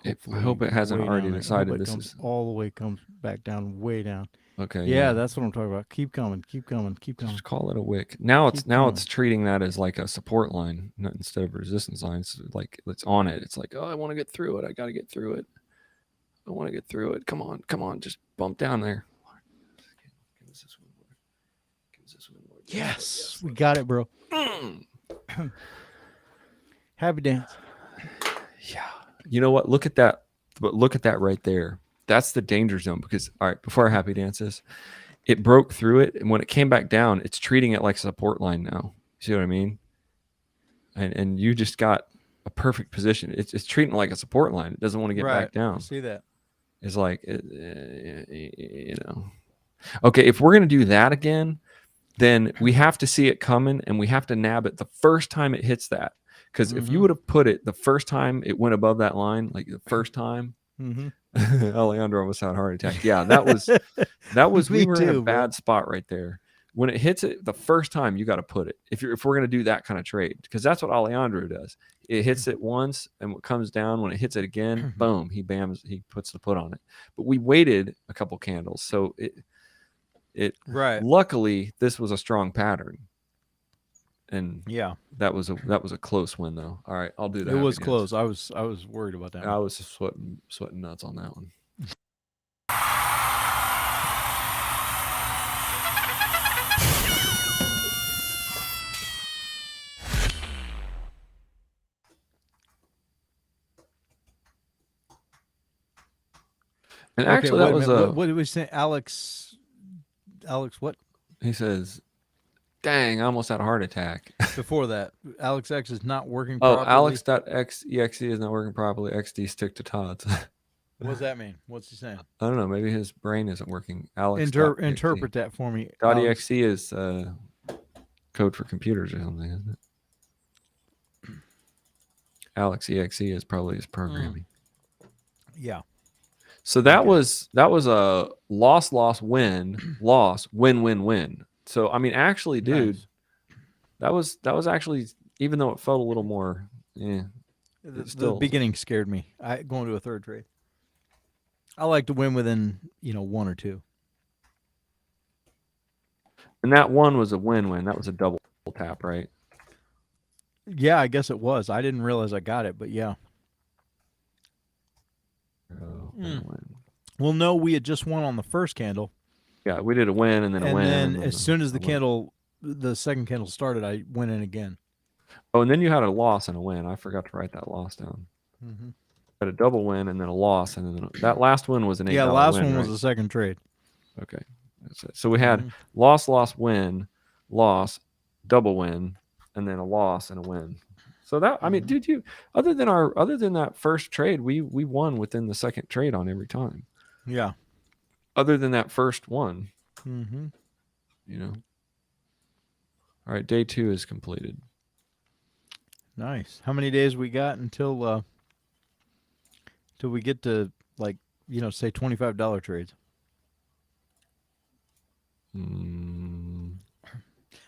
I hope it hasn't way already down there. I decided hope it this comes is all the way, comes back down, way down. okay. Yeah, that's what I'm talking about. Keep coming, keep coming, keep coming. Just call it a wick. Now it's Keep coming. treating that as like a support line, not instead of a resistance line. It's like it's on it. It's like, oh, I want to get through it. I got to get through it. I want to get through it. Come on, just bump down there. Give us this one, Lord. Give us this one, Lord. Yes, we got it, bro. Happy dance. Yeah. You know what? Look at that. But look at that right there. That's the danger zone because, all right, before our happy dances, it broke through it. And when it came back down, it's treating it like a support line now. See what I mean? And you just got a perfect position. It's treating it like a support line. It doesn't want to get back down. I see that. It's like, Okay, if we're going to do that again, then we have to see it coming and we have to nab it the first time it hits that. Because if you would have put it the first time it went above that line, like the first time, Alejandro almost had a heart attack. Yeah, that was we were in a bad spot right there. When it hits it the first time, you got to put it. If we're going to do that kind of trade, because that's what Alejandro does. It hits it once and it comes down. When it hits it again, boom, he puts the put on it. But we waited a couple candles, so it right. Luckily, this was a strong pattern. And yeah, that was a close win though. All right, I'll do that. It was close. I was worried about that. I was sweating nuts on that one. And actually, that was what did we say, Alex? Alex, what? He says, "Dang, I almost had a heart attack." Before that, Alex X is not working properly. Alex.exe is not working properly. XD stick to Todd's. What does that mean? What's he saying? I don't know. Maybe his brain isn't working. Alex. Interpret that for me. .exe is code for computers or something, isn't it? Alex.exe is probably his programming. Yeah. So that was a loss win win. So I mean, actually, dude, Nice. that was actually, even though it felt a little more, The still beginning scared me. I going to a third trade. I like to win within one or two. and that one was a win-win. That was a double tap, right? Yeah, I guess it was. I didn't realize I got it, but yeah. Oh, Mm. win. Well, no, we had just won on the first candle, Yeah, we did a win and then a and win. then and as soon as a win. the second candle started, I went in again. Oh, and then you had a loss and a win. I forgot to write that loss down. Mm-hmm. Had a double win and then a loss, and then that last win was an $8 Yeah, last win, one right? was the second trade. Okay. That's it. So we had Mhm. loss, win, loss, double win, and then a loss and a win. So that I mean, Mhm. dude, other than that first trade, we won within the second trade on every time. Yeah. Other than that first one, Mm-hmm. All right, day 2 is completed. Nice. How many days we got until we get to say $25 trades?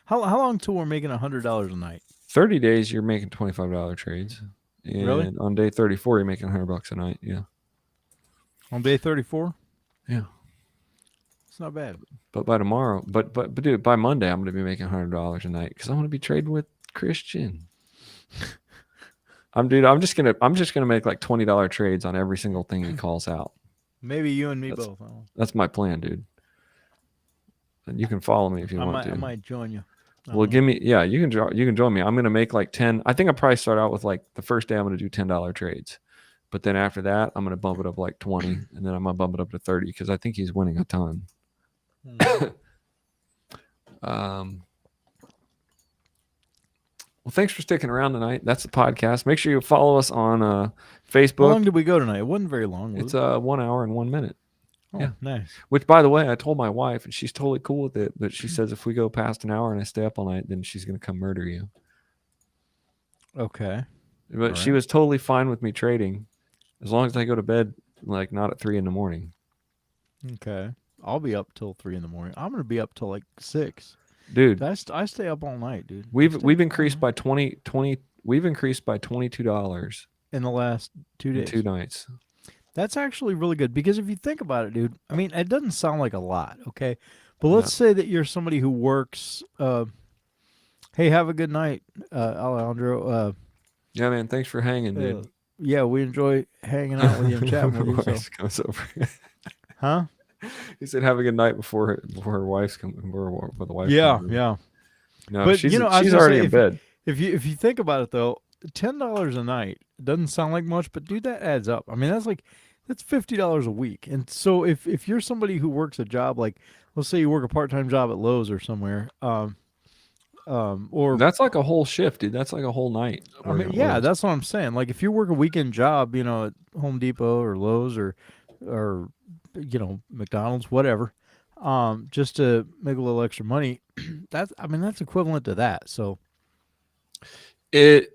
How long till we're making $100 a night? 30 days, you're making $25 trades, and Really? on day 34, you're making $100 a night. Yeah. On day 34? Yeah. It's not bad. But by tomorrow, but dude, by Monday, I'm going to be making $100 a night because I'm going to be trading with Christian. I'm just gonna make like $20 trades on every single thing he calls out. Maybe you and me both. That's my plan, dude. And you can follow me if you want to. I might join you. Well, you can join me. I'm gonna make like 10. I think I'll probably start out with like the first day I'm gonna do $10 trades, but then after that I'm gonna bump it up like 20, and then I'm gonna bump it up to 30 because I think he's winning a ton. Well, thanks for sticking around tonight. That's the podcast. Make sure you follow us on Facebook. How long did we go tonight? It wasn't very long. It's 1 hour and 1 minute. Oh, yeah, nice. Which, by the way, I told my wife, and she's totally cool with it. But she says if we go past an hour and I stay up all night, then she's gonna come murder you. Okay. But she was totally fine with me trading, as long as I go to bed like not at 3 a.m. Okay. I'll be up till 3 a.m. I'm gonna be up till like 6. Dude, I stay up all night, dude. We've increased by 20. We've increased by $22 in the last 2 days. 2 nights. That's actually really good because if you think about it, dude, I mean, it doesn't sound like a lot, okay? But let's say that you're somebody who works. Hey, have a good night, Alejandro. Yeah, man. Thanks for hanging, dude. Yeah, we enjoy hanging out with you and chatting with you. So. Comes over. Huh? He said, "Have a good night before her wife's come. Before the wife." Yeah, comes yeah. No, but she's already in bed. If you think about it though, $10 a night doesn't sound like much, but dude, that adds up. I mean, that's $50 a week. And so if you're somebody who works a job like, let's say you work a part-time job at Lowe's or somewhere, or that's like a whole shift, dude. That's like a whole night. I mean, yeah, that's what I'm saying. Like if you work a weekend job, at Home Depot or Lowe's or McDonald's, whatever, just to make a little extra money, that's equivalent to that. So it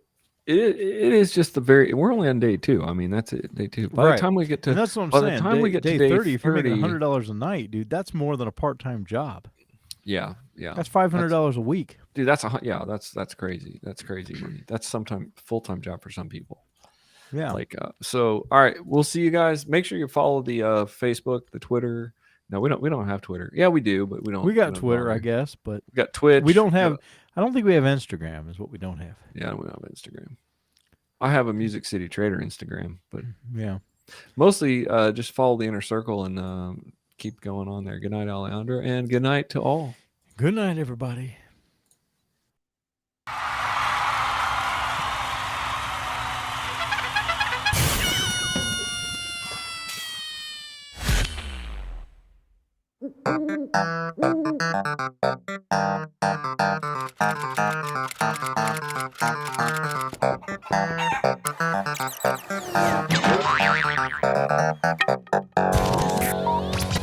is just we're only on day 2. I mean, that's it, day 2. By the time we get to, and that's what I'm saying. The time we get day to day 30, if you're 30, making $100 a night, dude, that's more than a part-time job. Yeah. That's $500 a week, dude. That's crazy. That's crazy money. That's sometimes full-time job for some people. Yeah. So all right, we'll see you guys. Make sure you follow the Facebook, the Twitter. No, we don't have Twitter. Yeah, we do, but we don't. We got Twitter, I guess, but we got Twitch. We don't have. I don't think we have Instagram. Is what we don't have. Yeah, we don't have Instagram. I have a Music City Trader Instagram, but yeah, mostly just follow the Inner Circle and keep going on there. Good night, Alejandro, and good night to all. Good night, everybody.